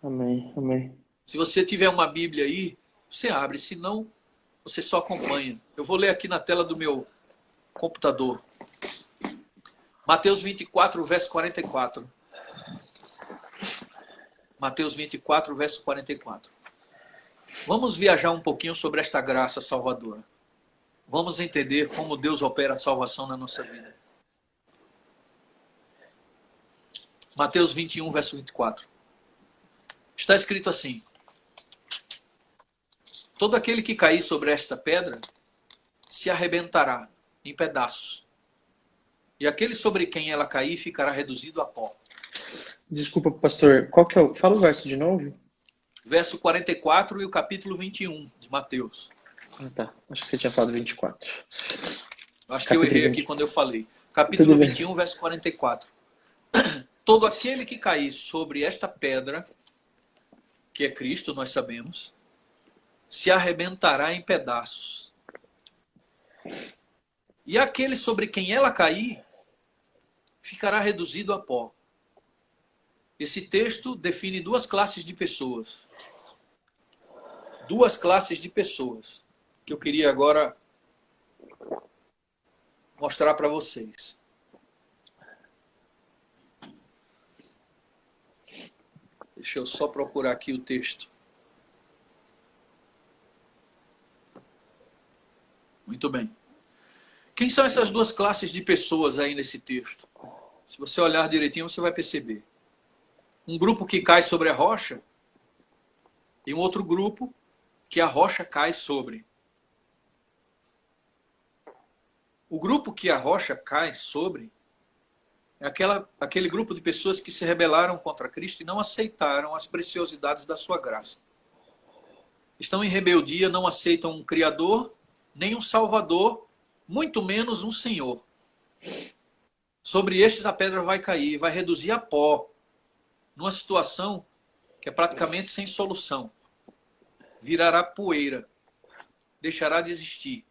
Amém. Amém. Se você tiver uma Bíblia aí, você abre, se não, você só acompanha. Eu vou ler aqui na tela do meu computador. Mateus 24, verso 44. Mateus 24, verso 44. Vamos viajar um pouquinho sobre esta graça salvadora. vamos entender como Deus opera a salvação na nossa vida. Mateus 21, verso 24. Está escrito assim: todo aquele que cair sobre esta pedra se arrebentará em pedaços, e aquele sobre quem ela cair ficará reduzido a pó. Desculpa, pastor, qual que é o... Fala o verso de novo. Verso 44 e o capítulo 21 de Mateus. Ah, tá. Acho que você tinha falado 24. Acho que eu errei aqui quando eu falei. Capítulo Tudo bem. 21, verso 44. Todo aquele que cair sobre esta pedra, que é Cristo, nós sabemos, se arrebentará em pedaços. E aquele sobre quem ela cair ficará reduzido a pó. Esse texto define duas classes de pessoas. Duas classes de pessoas que eu queria agora mostrar para vocês. Deixa eu só procurar aqui o texto. Muito bem. Quem são essas duas classes de pessoas aí nesse texto? Se você olhar direitinho, você vai perceber. Um grupo que cai sobre a rocha e um outro grupo que a rocha cai sobre. O grupo que a rocha cai sobre é aquele grupo de pessoas que se rebelaram contra Cristo e não aceitaram as preciosidades da sua graça. Estão em rebeldia, não aceitam um Criador, nem um Salvador, muito menos um Senhor. Sobre estes a pedra vai cair, vai reduzir a pó, numa situação que é praticamente sem solução. Virará poeira, deixará de existir,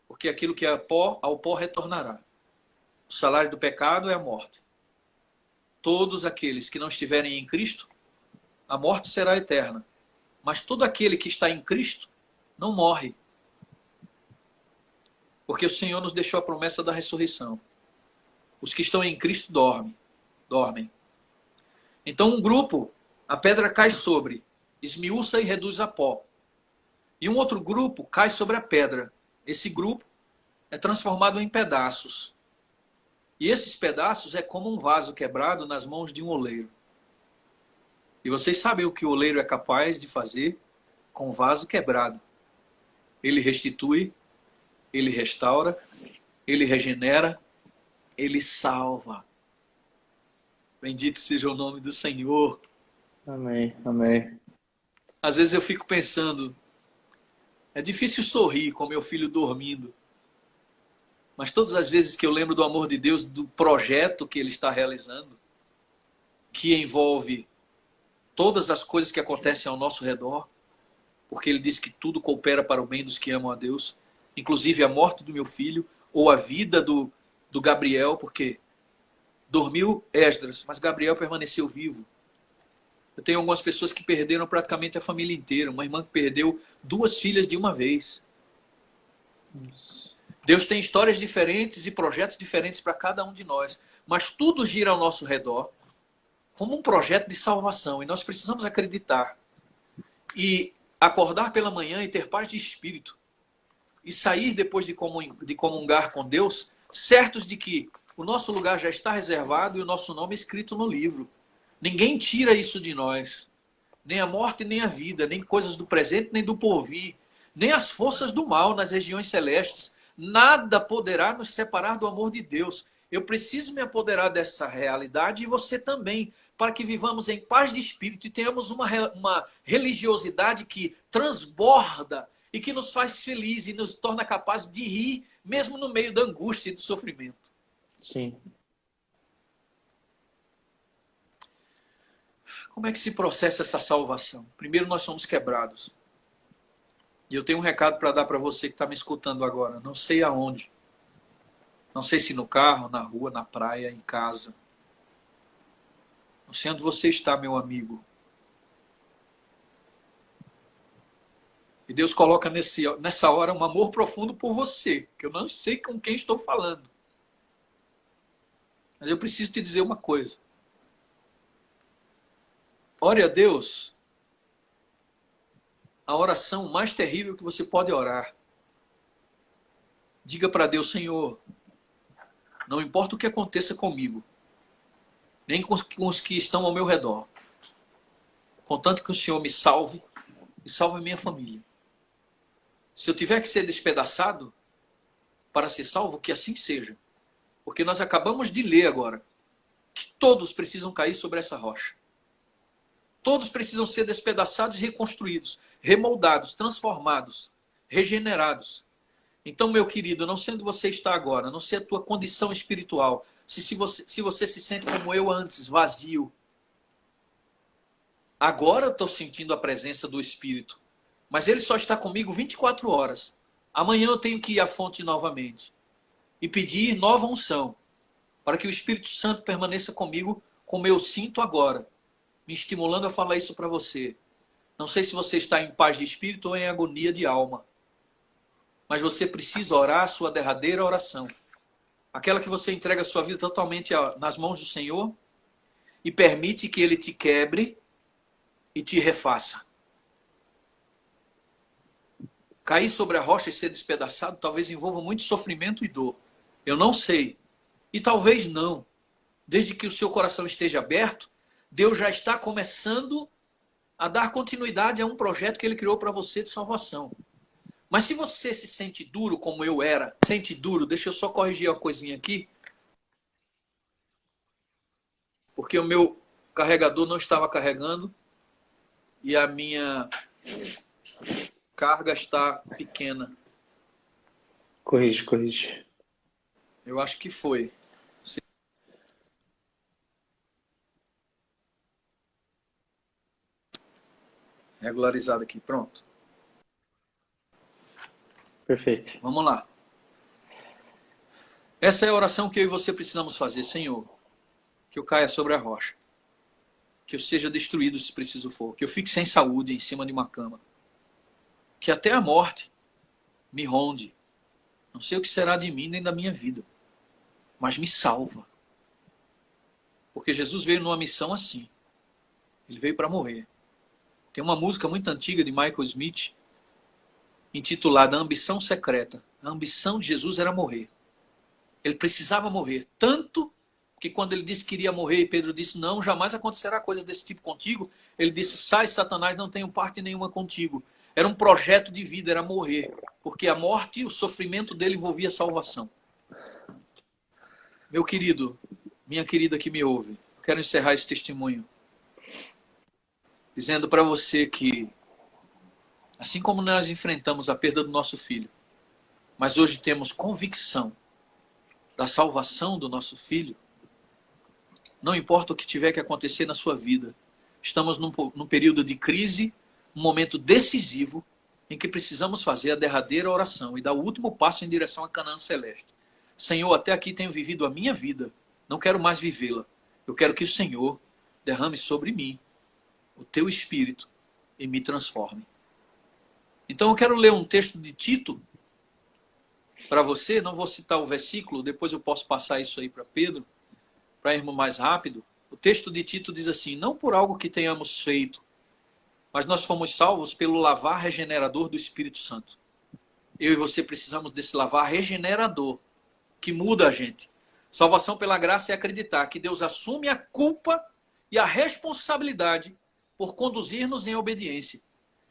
porque aquilo que é pó, ao pó retornará. O salário do pecado é a morte. Todos aqueles que não estiverem em Cristo, a morte será eterna. Mas todo aquele que está em Cristo não morre. Porque o Senhor nos deixou a promessa da ressurreição. Os que estão em Cristo dormem. Então um grupo, a pedra cai sobre, esmiuça e reduz a pó. E um outro grupo cai sobre a pedra. Esse grupo é transformado em pedaços. E esses pedaços é como um vaso quebrado nas mãos de um oleiro. E vocês sabem o que o oleiro é capaz de fazer com o vaso quebrado. Ele restitui, ele restaura, ele regenera, ele salva. Bendito seja o nome do Senhor. Amém, amém. Às vezes eu fico pensando, é difícil sorrir com meu filho dormindo. Mas todas as vezes que eu lembro do amor de Deus, do projeto que Ele está realizando, que envolve todas as coisas que acontecem ao nosso redor, porque Ele diz que tudo coopera para o bem dos que amam a Deus, inclusive a morte do meu filho, ou a vida do Gabriel, porque dormiu Esdras, mas Gabriel permaneceu vivo. Eu tenho algumas pessoas que perderam praticamente a família inteira. Uma irmã que perdeu 2 filhas de uma vez. Deus tem histórias diferentes e projetos diferentes para cada um de nós. Mas tudo gira ao nosso redor como um projeto de salvação. E nós precisamos acreditar. E acordar pela manhã e ter paz de espírito. E sair depois de comungar com Deus, certos de que o nosso lugar já está reservado e o nosso nome é escrito no livro. Ninguém tira isso de nós. Nem a morte, nem a vida, nem coisas do presente, nem do porvir, nem as forças do mal nas regiões celestes. Nada poderá nos separar do amor de Deus. Eu preciso me apoderar dessa realidade e você também, para que vivamos em paz de espírito e tenhamos uma religiosidade que transborda e que nos faz feliz e nos torna capazes de rir, mesmo no meio da angústia e do sofrimento. Sim. Como é que se processa essa salvação? Primeiro, nós somos quebrados. E eu tenho um recado para dar para você que está me escutando agora. Não sei aonde. Não sei se no carro, na rua, na praia, em casa. Não sei onde você está, meu amigo. E Deus coloca nessa hora um amor profundo por você, que eu não sei com quem estou falando. Mas eu preciso te dizer uma coisa. Ore a Deus a oração mais terrível que você pode orar. Diga para Deus: Senhor, não importa o que aconteça comigo, nem com os que estão ao meu redor, contanto que o Senhor me salve e salve a minha família. Se eu tiver que ser despedaçado para ser salvo, que assim seja. Porque nós acabamos de ler agora que todos precisam cair sobre essa rocha. Todos precisam ser despedaçados e reconstruídos, remoldados, transformados, regenerados. Então, meu querido, não sei onde você está agora, não sei a tua condição espiritual, se você se sente como eu antes, vazio. Agora eu estou sentindo a presença do Espírito, mas ele só está comigo 24 horas. Amanhã eu tenho que ir à fonte novamente e pedir nova unção, para que o Espírito Santo permaneça comigo como eu sinto agora, me estimulando a falar isso para você. Não sei se você está em paz de espírito ou em agonia de alma, mas você precisa orar a sua derradeira oração, aquela que você entrega a sua vida totalmente nas mãos do Senhor e permite que Ele te quebre e te refaça. Cair sobre a rocha e ser despedaçado talvez envolva muito sofrimento e dor. Eu não sei. E talvez não. Desde que o seu coração esteja aberto, Deus já está começando a dar continuidade a um projeto que Ele criou para você de salvação. Mas se você se sente duro como eu era, sente duro, deixa eu só corrigir uma coisinha aqui. Porque o meu carregador não estava carregando e a minha carga está pequena. Corrige. Eu acho que foi. Regularizado aqui, pronto. Perfeito. Vamos lá. Essa é a oração que eu e você precisamos fazer. Senhor, que eu caia sobre a rocha. Que eu seja destruído se preciso for. Que eu fique sem saúde em cima de uma cama. Que até a morte me ronde. Não sei o que será de mim nem da minha vida. Mas me salva. Porque Jesus veio numa missão assim. Ele veio para morrer. Tem uma música muito antiga de Michael Smith, intitulada A Ambição Secreta. A ambição de Jesus era morrer. Ele precisava morrer. Tanto que quando ele disse que iria morrer, e Pedro disse: não, jamais acontecerá coisa desse tipo contigo. Ele disse: sai, Satanás, não tenho parte nenhuma contigo. Era um projeto de vida, era morrer. Porque a morte e o sofrimento dele envolvia salvação. Meu querido, minha querida que me ouve, eu quero encerrar esse testemunho dizendo para você que, assim como nós enfrentamos a perda do nosso filho, mas hoje temos convicção da salvação do nosso filho, não importa o que tiver que acontecer na sua vida, estamos num período de crise, um momento decisivo, em que precisamos fazer a derradeira oração e dar o último passo em direção à Canaã Celeste. Senhor, até aqui tenho vivido a minha vida, não quero mais vivê-la. Eu quero que o Senhor derrame sobre mim o teu Espírito e me transforme. Então eu quero ler um texto de Tito para você, não vou citar o versículo, depois eu posso passar isso aí para Pedro, para irmos mais rápido. O texto de Tito diz assim: não por algo que tenhamos feito, mas nós fomos salvos pelo lavar regenerador do Espírito Santo. Eu e você precisamos desse lavar regenerador, que muda a gente. Salvação pela graça é acreditar que Deus assume a culpa e a responsabilidade por conduzir-nos em obediência.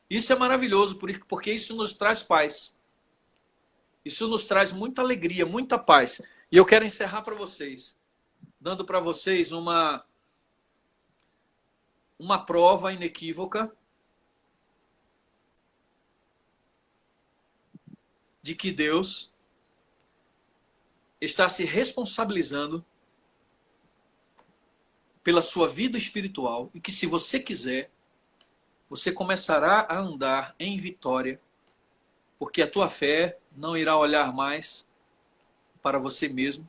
Isso é maravilhoso, porque isso nos traz paz. Isso nos traz muita alegria, muita paz. E eu quero encerrar para vocês, dando para vocês uma prova inequívoca de que Deus está se responsabilizando pela sua vida espiritual e que, se você quiser, você começará a andar em vitória, porque a tua fé não irá olhar mais para você mesmo,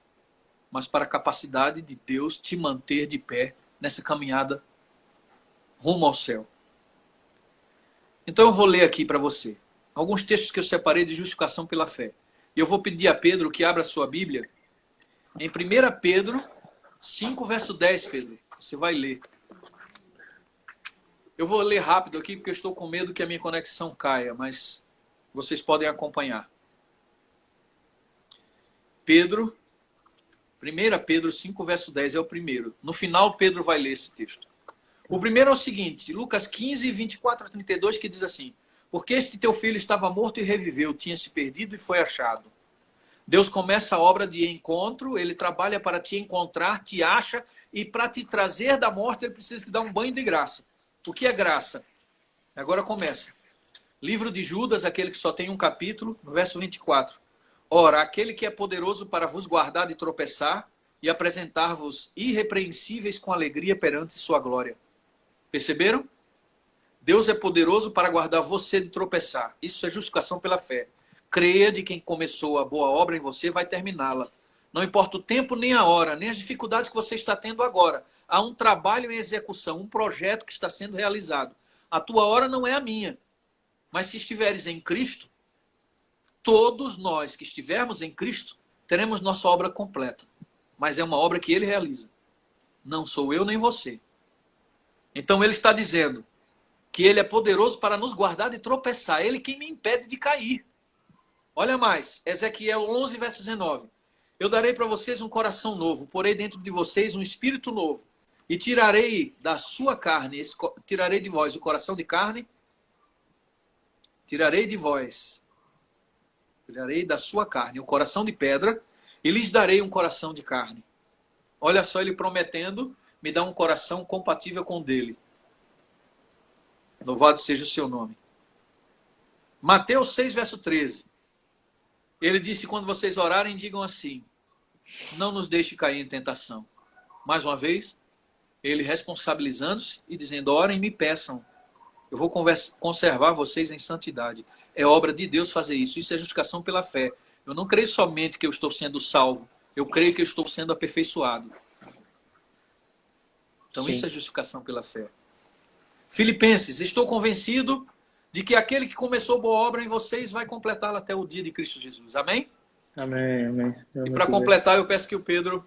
mas para a capacidade de Deus te manter de pé nessa caminhada rumo ao céu. Então eu vou ler aqui para você alguns textos que eu separei de justificação pela fé. E eu vou pedir a Pedro que abra a sua Bíblia em 1 Pedro 5, verso 10, Pedro. Você vai ler. Eu vou ler rápido aqui porque eu estou com medo que a minha conexão caia, mas vocês podem acompanhar. Pedro, 1 Pedro 5, verso 10 é o primeiro. No final, Pedro vai ler esse texto. O primeiro é o seguinte, Lucas 15, 24 a 32, que diz assim: porque este teu filho estava morto e reviveu, tinha se perdido e foi achado. Deus começa a obra de encontro, ele trabalha para te encontrar, te acha, e para te trazer da morte, ele precisa te dar um banho de graça. O que é graça? Agora começa. Livro de Judas, aquele que só tem um capítulo, no verso 24. Ora, aquele que é poderoso para vos guardar de tropeçar e apresentar-vos irrepreensíveis com alegria perante sua glória. Perceberam? Deus é poderoso para guardar você de tropeçar. Isso é justificação pela fé. Creia de quem começou a boa obra em você vai terminá-la. Não importa o tempo, nem a hora, nem as dificuldades que você está tendo agora. Há um trabalho em execução, um projeto que está sendo realizado. A tua hora não é a minha. Mas se estiveres em Cristo, todos nós que estivermos em Cristo, teremos nossa obra completa. Mas é uma obra que Ele realiza. Não sou eu nem você. Então Ele está dizendo que Ele é poderoso para nos guardar de tropeçar. Ele quem me impede de cair. Olha mais, Ezequiel 11, verso 19. Eu darei para vocês um coração novo, porei dentro de vocês um espírito novo, e tirarei da sua carne, tirarei de vós o coração de carne, tirarei da sua carne o coração de pedra, e lhes darei um coração de carne. Olha só ele prometendo me dar um coração compatível com o dele. Louvado seja o seu nome. Mateus 6, verso 13. Ele disse, quando vocês orarem, digam assim: não nos deixe cair em tentação. Mais uma vez, ele responsabilizando-se e dizendo: orem e me peçam. Eu vou conservar vocês em santidade. É obra de Deus fazer isso. Isso é justificação pela fé. Eu não creio somente que eu estou sendo salvo. Eu creio que eu estou sendo aperfeiçoado. Então Sim. Isso é justificação pela fé. Filipenses, estou convencido de que aquele que começou boa obra em vocês vai completá-la até o dia de Cristo Jesus. Amém? Amém, amém. E para completar, eu peço que o Pedro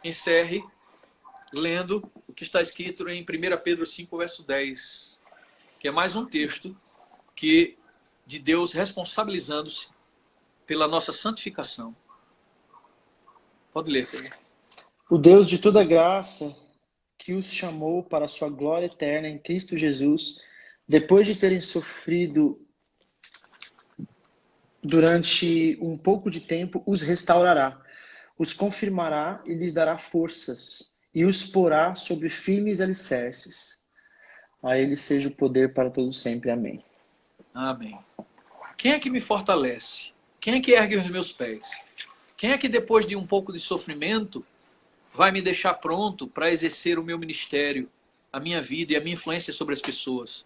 encerre lendo o que está escrito em 1 Pedro 5, verso 10, que é mais um texto de Deus responsabilizando-se pela nossa santificação. Pode ler, Pedro. O Deus de toda graça, que os chamou para a sua glória eterna em Cristo Jesus, depois de terem sofrido durante um pouco de tempo, os restaurará, os confirmará e lhes dará forças, e os porá sobre firmes alicerces. A ele seja o poder para todo sempre. Amém. Amém. Quem é que me fortalece? Quem é que ergue os meus pés? Quem é que depois de um pouco de sofrimento vai me deixar pronto para exercer o meu ministério, a minha vida e a minha influência sobre as pessoas?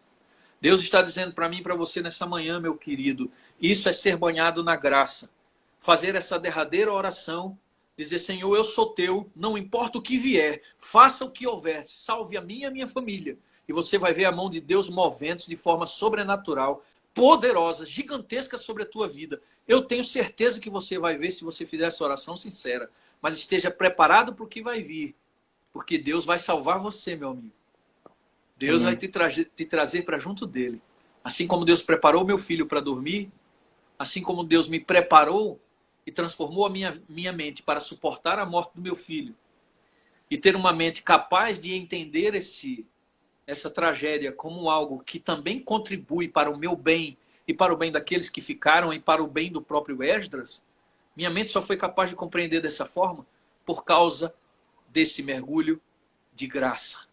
Deus está dizendo para mim e para você nessa manhã, meu querido, isso é ser banhado na graça. Fazer essa derradeira oração, dizer: Senhor, eu sou teu, não importa o que vier, faça o que houver, salve a minha e a minha família. E você vai ver a mão de Deus movendo-se de forma sobrenatural, poderosa, gigantesca sobre a tua vida. Eu tenho certeza que você vai ver se você fizer essa oração sincera. Mas esteja preparado para o que vai vir, porque Deus vai salvar você, meu amigo. Deus vai te trazer para junto dele. Assim como Deus preparou meu filho para dormir, assim como Deus me preparou e transformou a minha mente para suportar a morte do meu filho e ter uma mente capaz de entender essa tragédia como algo que também contribui para o meu bem e para o bem daqueles que ficaram e para o bem do próprio Esdras, minha mente só foi capaz de compreender dessa forma por causa desse mergulho de graça.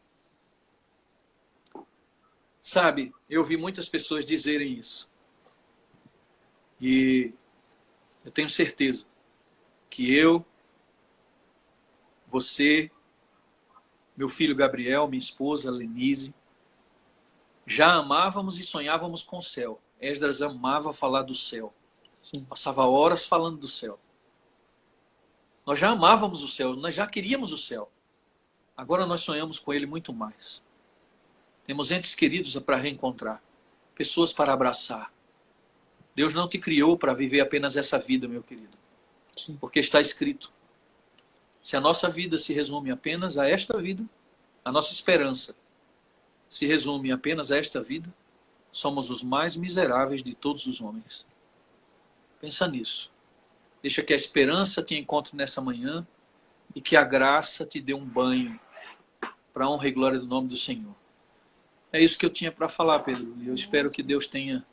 Sabe, eu vi muitas pessoas dizerem isso. E eu tenho certeza que eu, você, meu filho Gabriel, minha esposa Lenise, já amávamos e sonhávamos com o céu. Esdras amava falar do céu. Sim. Passava horas falando do céu. Nós já amávamos o céu, nós já queríamos o céu. Agora nós sonhamos com ele muito mais. Temos entes queridos para reencontrar, pessoas para abraçar. Deus não te criou para viver apenas essa vida, meu querido. Sim. Porque está escrito: se a nossa vida se resume apenas a esta vida, a nossa esperança se resume apenas a esta vida, somos os mais miseráveis de todos os homens. Pensa nisso. Deixa que a esperança te encontre nessa manhã e que a graça te dê um banho para a honra e glória do nome do Senhor. É isso que eu tinha para falar, Pedro. E eu espero que Deus tenha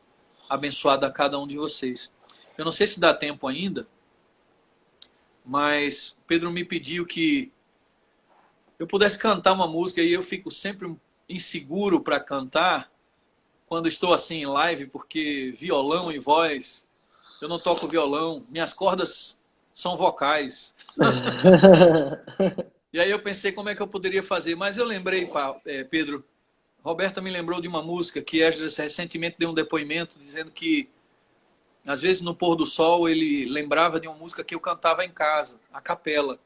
abençoado a cada um de vocês. Eu não sei se dá tempo ainda, mas Pedro me pediu que eu pudesse cantar uma música e eu fico sempre inseguro para cantar quando estou assim em live, porque violão e voz, eu não toco violão, minhas cordas são vocais. E aí eu pensei como é que eu poderia fazer, mas eu lembrei, Pedro, Roberta me lembrou de uma música que Esdras recentemente deu um depoimento dizendo que às vezes no pôr do sol ele lembrava de uma música que eu cantava em casa, a capela.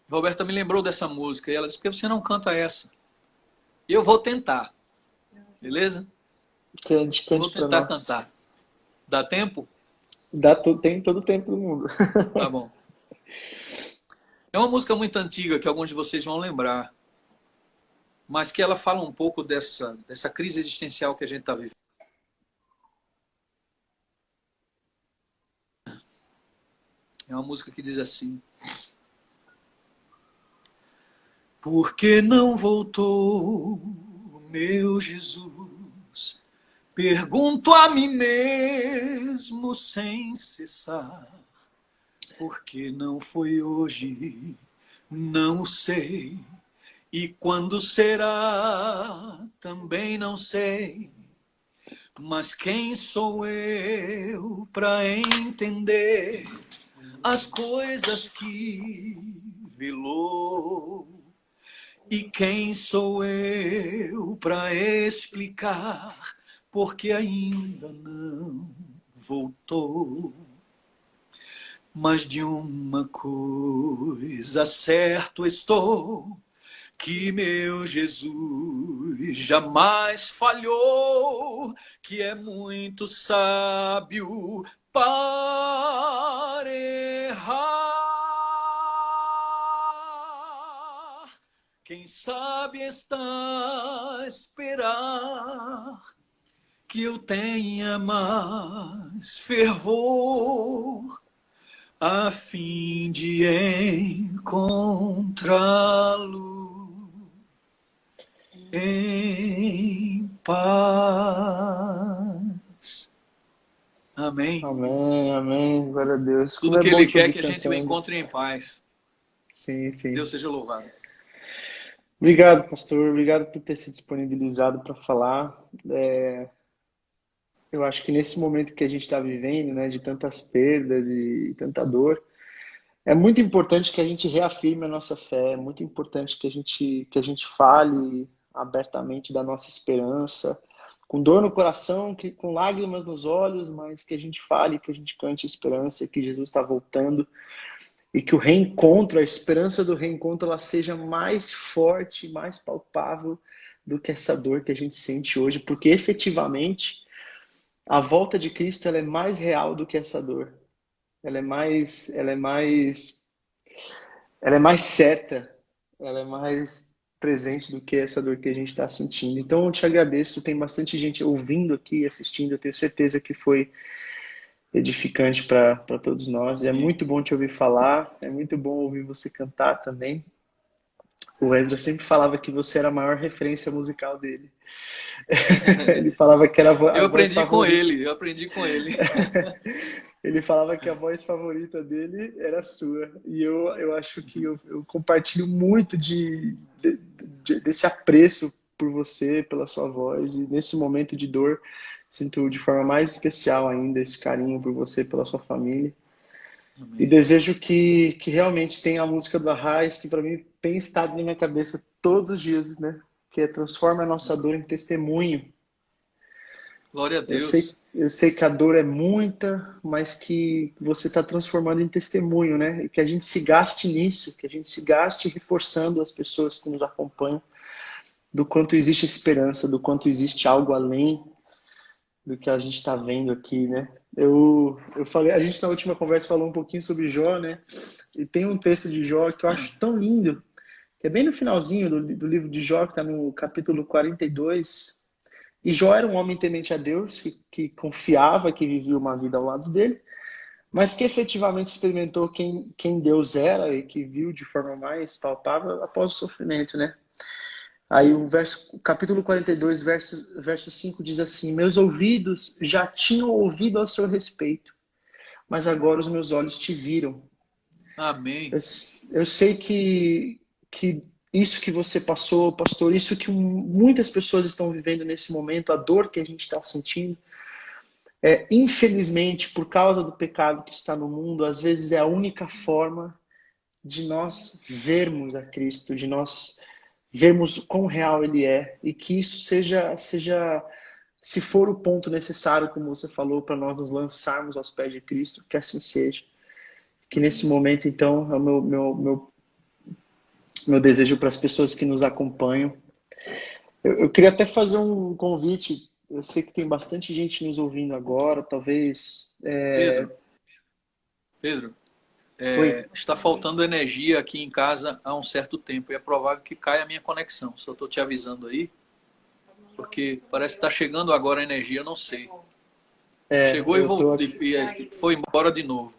Roberta me lembrou dessa música e ela disse, por que você não canta essa? E eu vou tentar, beleza? Cante Vou tentar pra nós. cantar. Dá tempo? Tem todo o tempo do mundo. Tá bom. É uma música muito antiga que alguns de vocês vão lembrar, mas que ela fala um pouco dessa crise existencial que a gente está vivendo. É uma música que diz assim: por que não voltou, meu Jesus? Pergunto a mim mesmo sem cessar. Por que não foi hoje? Não sei. E quando será? Também não sei. Mas quem sou eu para entender as coisas que velou? E quem sou eu para explicar porque ainda não voltou? Mas de uma coisa certo estou, que meu Jesus jamais falhou, que é muito sábio para errar. Quem sabe está a esperar que eu tenha mais fervor, a fim de encontrá-lo em paz. Amém. Amém, amém. Glória a Deus. Tudo Como é que bom Ele te quer ouvir que a gente o cantando. encontre em paz. Sim, sim. Deus seja louvado. Obrigado, pastor. Obrigado por ter se disponibilizado para falar. Eu acho que nesse momento que a gente está vivendo, né, de tantas perdas e tanta dor, é muito importante que a gente reafirme a nossa fé. É muito importante que a gente fale abertamente da nossa esperança, com dor no coração, com lágrimas nos olhos, mas que a gente fale, que a gente cante esperança, que Jesus está voltando. E que o reencontro, a esperança do reencontro, ela seja mais forte, mais palpável do que essa dor que a gente sente hoje, porque efetivamente a volta de Cristo ela é mais real do que essa dor. Ela é mais certa, ela é mais presente do que essa dor que a gente está sentindo. Então eu te agradeço, tem bastante gente ouvindo aqui, assistindo, eu tenho certeza que foi edificante para todos nós. É muito bom te ouvir falar, é muito bom ouvir você cantar também. O Ezra sempre falava que você era a maior referência musical dele. Ele falava que era a Eu voz aprendi com favorita. ele, eu aprendi com ele. Ele falava que a voz favorita dele era a sua. E eu acho que eu compartilho muito desse apreço por você, pela sua voz. E nesse momento de dor, sinto de forma mais especial ainda esse carinho por você, pela sua família. Amém. E desejo que realmente tenha a música do Arraiz, que para mim tem estado na minha cabeça todos os dias, né? Que é transforma a nossa dor em testemunho. Glória a Deus. Eu sei que a dor é muita, mas que você está transformando em testemunho, né? E que a gente se gaste nisso, que a gente se gaste reforçando as pessoas que nos acompanham do quanto existe esperança, do quanto existe algo além do que a gente está vendo aqui, né? Eu falei, a gente na última conversa falou um pouquinho sobre Jó, né? E tem um texto de Jó que eu acho tão lindo, que é bem no finalzinho do livro de Jó, que está no capítulo 42. E Jó era um homem temente a Deus, que confiava, que vivia uma vida ao lado dele, mas que efetivamente experimentou quem Deus era e que viu de forma mais palpável após o sofrimento, né? Aí o capítulo 42, verso 5 diz assim: Meus ouvidos já tinham ouvido ao seu respeito, mas agora os meus olhos te viram. Amém. Eu sei que isso que você passou, pastor, isso que muitas pessoas estão vivendo nesse momento, a dor que a gente está sentindo, infelizmente, por causa do pecado que está no mundo, às vezes é a única forma de nós vermos a Cristo, de nós vermos quão real Ele é, e que isso seja, se for o ponto necessário, como você falou, para nós nos lançarmos aos pés de Cristo, que assim seja. Que nesse momento, então, é o meu desejo para as pessoas que nos acompanham. Eu queria até fazer um convite. Eu sei que tem bastante gente nos ouvindo agora, talvez. Pedro, Oi. está faltando energia aqui em casa há um certo tempo e é provável que caia a minha conexão. Só estou te avisando aí, porque parece que está chegando agora a energia, eu não sei. Chegou e, Eu tô voltou, aqui, e foi embora de novo.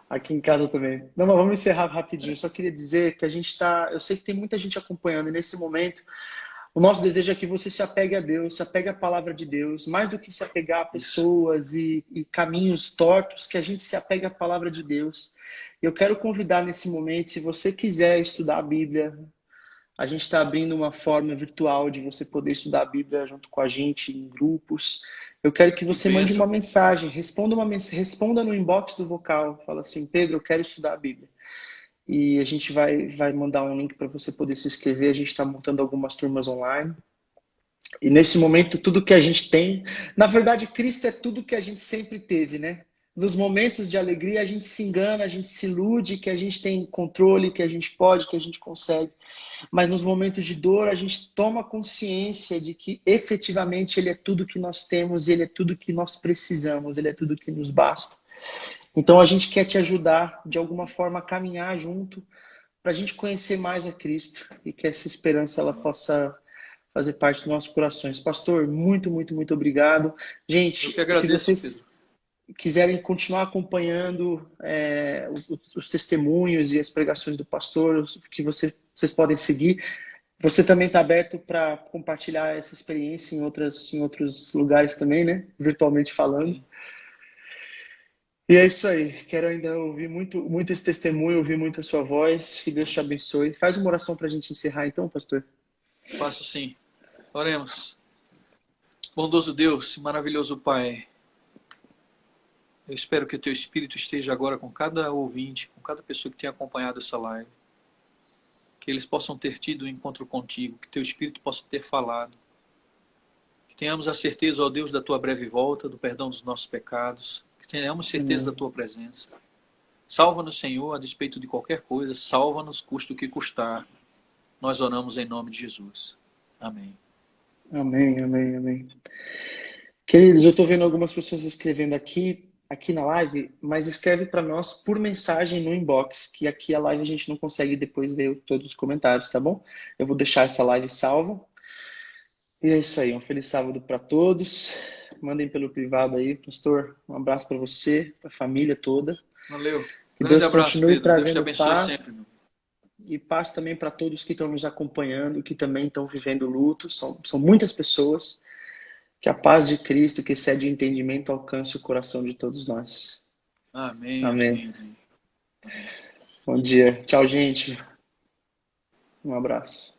aqui em casa também. Não, mas vamos encerrar rapidinho. Eu só queria dizer que a gente está. Eu sei que tem muita gente acompanhando, e nesse momento, o nosso desejo é que você se apegue a Deus, se apegue à palavra de Deus, mais do que se apegar a Isso. pessoas e caminhos tortos, que a gente se apegue à palavra de Deus. Eu quero convidar nesse momento, se você quiser estudar a Bíblia, a gente está abrindo uma forma virtual de você poder estudar a Bíblia junto com a gente em grupos. Eu quero que Que você mande bênção. uma mensagem, responda no inbox do Vocal, fala assim: Pedro, eu quero estudar a Bíblia. E a gente vai mandar um link para você poder se inscrever. A gente está montando algumas turmas online. E nesse momento, tudo que a gente tem, na verdade, Cristo é tudo que a gente sempre teve, né? Nos momentos de alegria, a gente se engana, a gente se ilude que a gente tem controle, que a gente pode, que a gente consegue. Mas nos momentos de dor, a gente toma consciência de que efetivamente Ele é tudo que nós temos, Ele é tudo que nós precisamos, Ele é tudo que nos basta. Então a gente quer te ajudar de alguma forma a caminhar junto para a gente conhecer mais a Cristo e que essa esperança ela possa fazer parte dos nossos corações. Pastor, muito, muito, muito obrigado. Eu que Gente, se agradeço, vocês Pedro. quiserem continuar acompanhando os testemunhos e as pregações do pastor, que vocês podem seguir. Você também está aberto para compartilhar essa experiência em outros lugares também, né? Virtualmente falando. Sim. E é isso aí. Quero ainda ouvir muito esse testemunho, ouvir muito a sua voz. Que Deus te abençoe. Faz uma oração para a gente encerrar, então, pastor. Faço sim. Oremos. Bondoso Deus, maravilhoso Pai, eu espero que o Teu Espírito esteja agora com cada ouvinte, com cada pessoa que tem acompanhado essa live. Que eles possam ter tido um encontro contigo, que Teu Espírito possa ter falado. Que tenhamos a certeza, ó Deus, da Tua breve volta, do perdão dos nossos pecados. Que tenhamos certeza da Amém. Tua presença. Salva-nos, Senhor, a despeito de qualquer coisa. Salva-nos, custe o que custar. Nós oramos em nome de Jesus. Amém. Amém, amém, amém. Queridos, eu estou vendo algumas pessoas escrevendo aqui na live, mas escreve para nós por mensagem no inbox, que aqui a live a gente não consegue depois ver todos os comentários, tá bom? Eu vou deixar essa live salva. E é isso aí, um feliz sábado para todos. Mandem pelo privado aí, pastor. Um abraço para você, para a família toda. Valeu. Que Grande Deus abraço, continue Pedro. Deus te trazendo abençoe paz sempre, meu. e paz também para todos que estão nos acompanhando, que também estão vivendo luto. São muitas pessoas. Que a paz de Cristo, que excede o entendimento, alcance o coração de todos nós. Amém, Amém. amém, amém. Amém. Bom dia. Tchau, gente. Um abraço.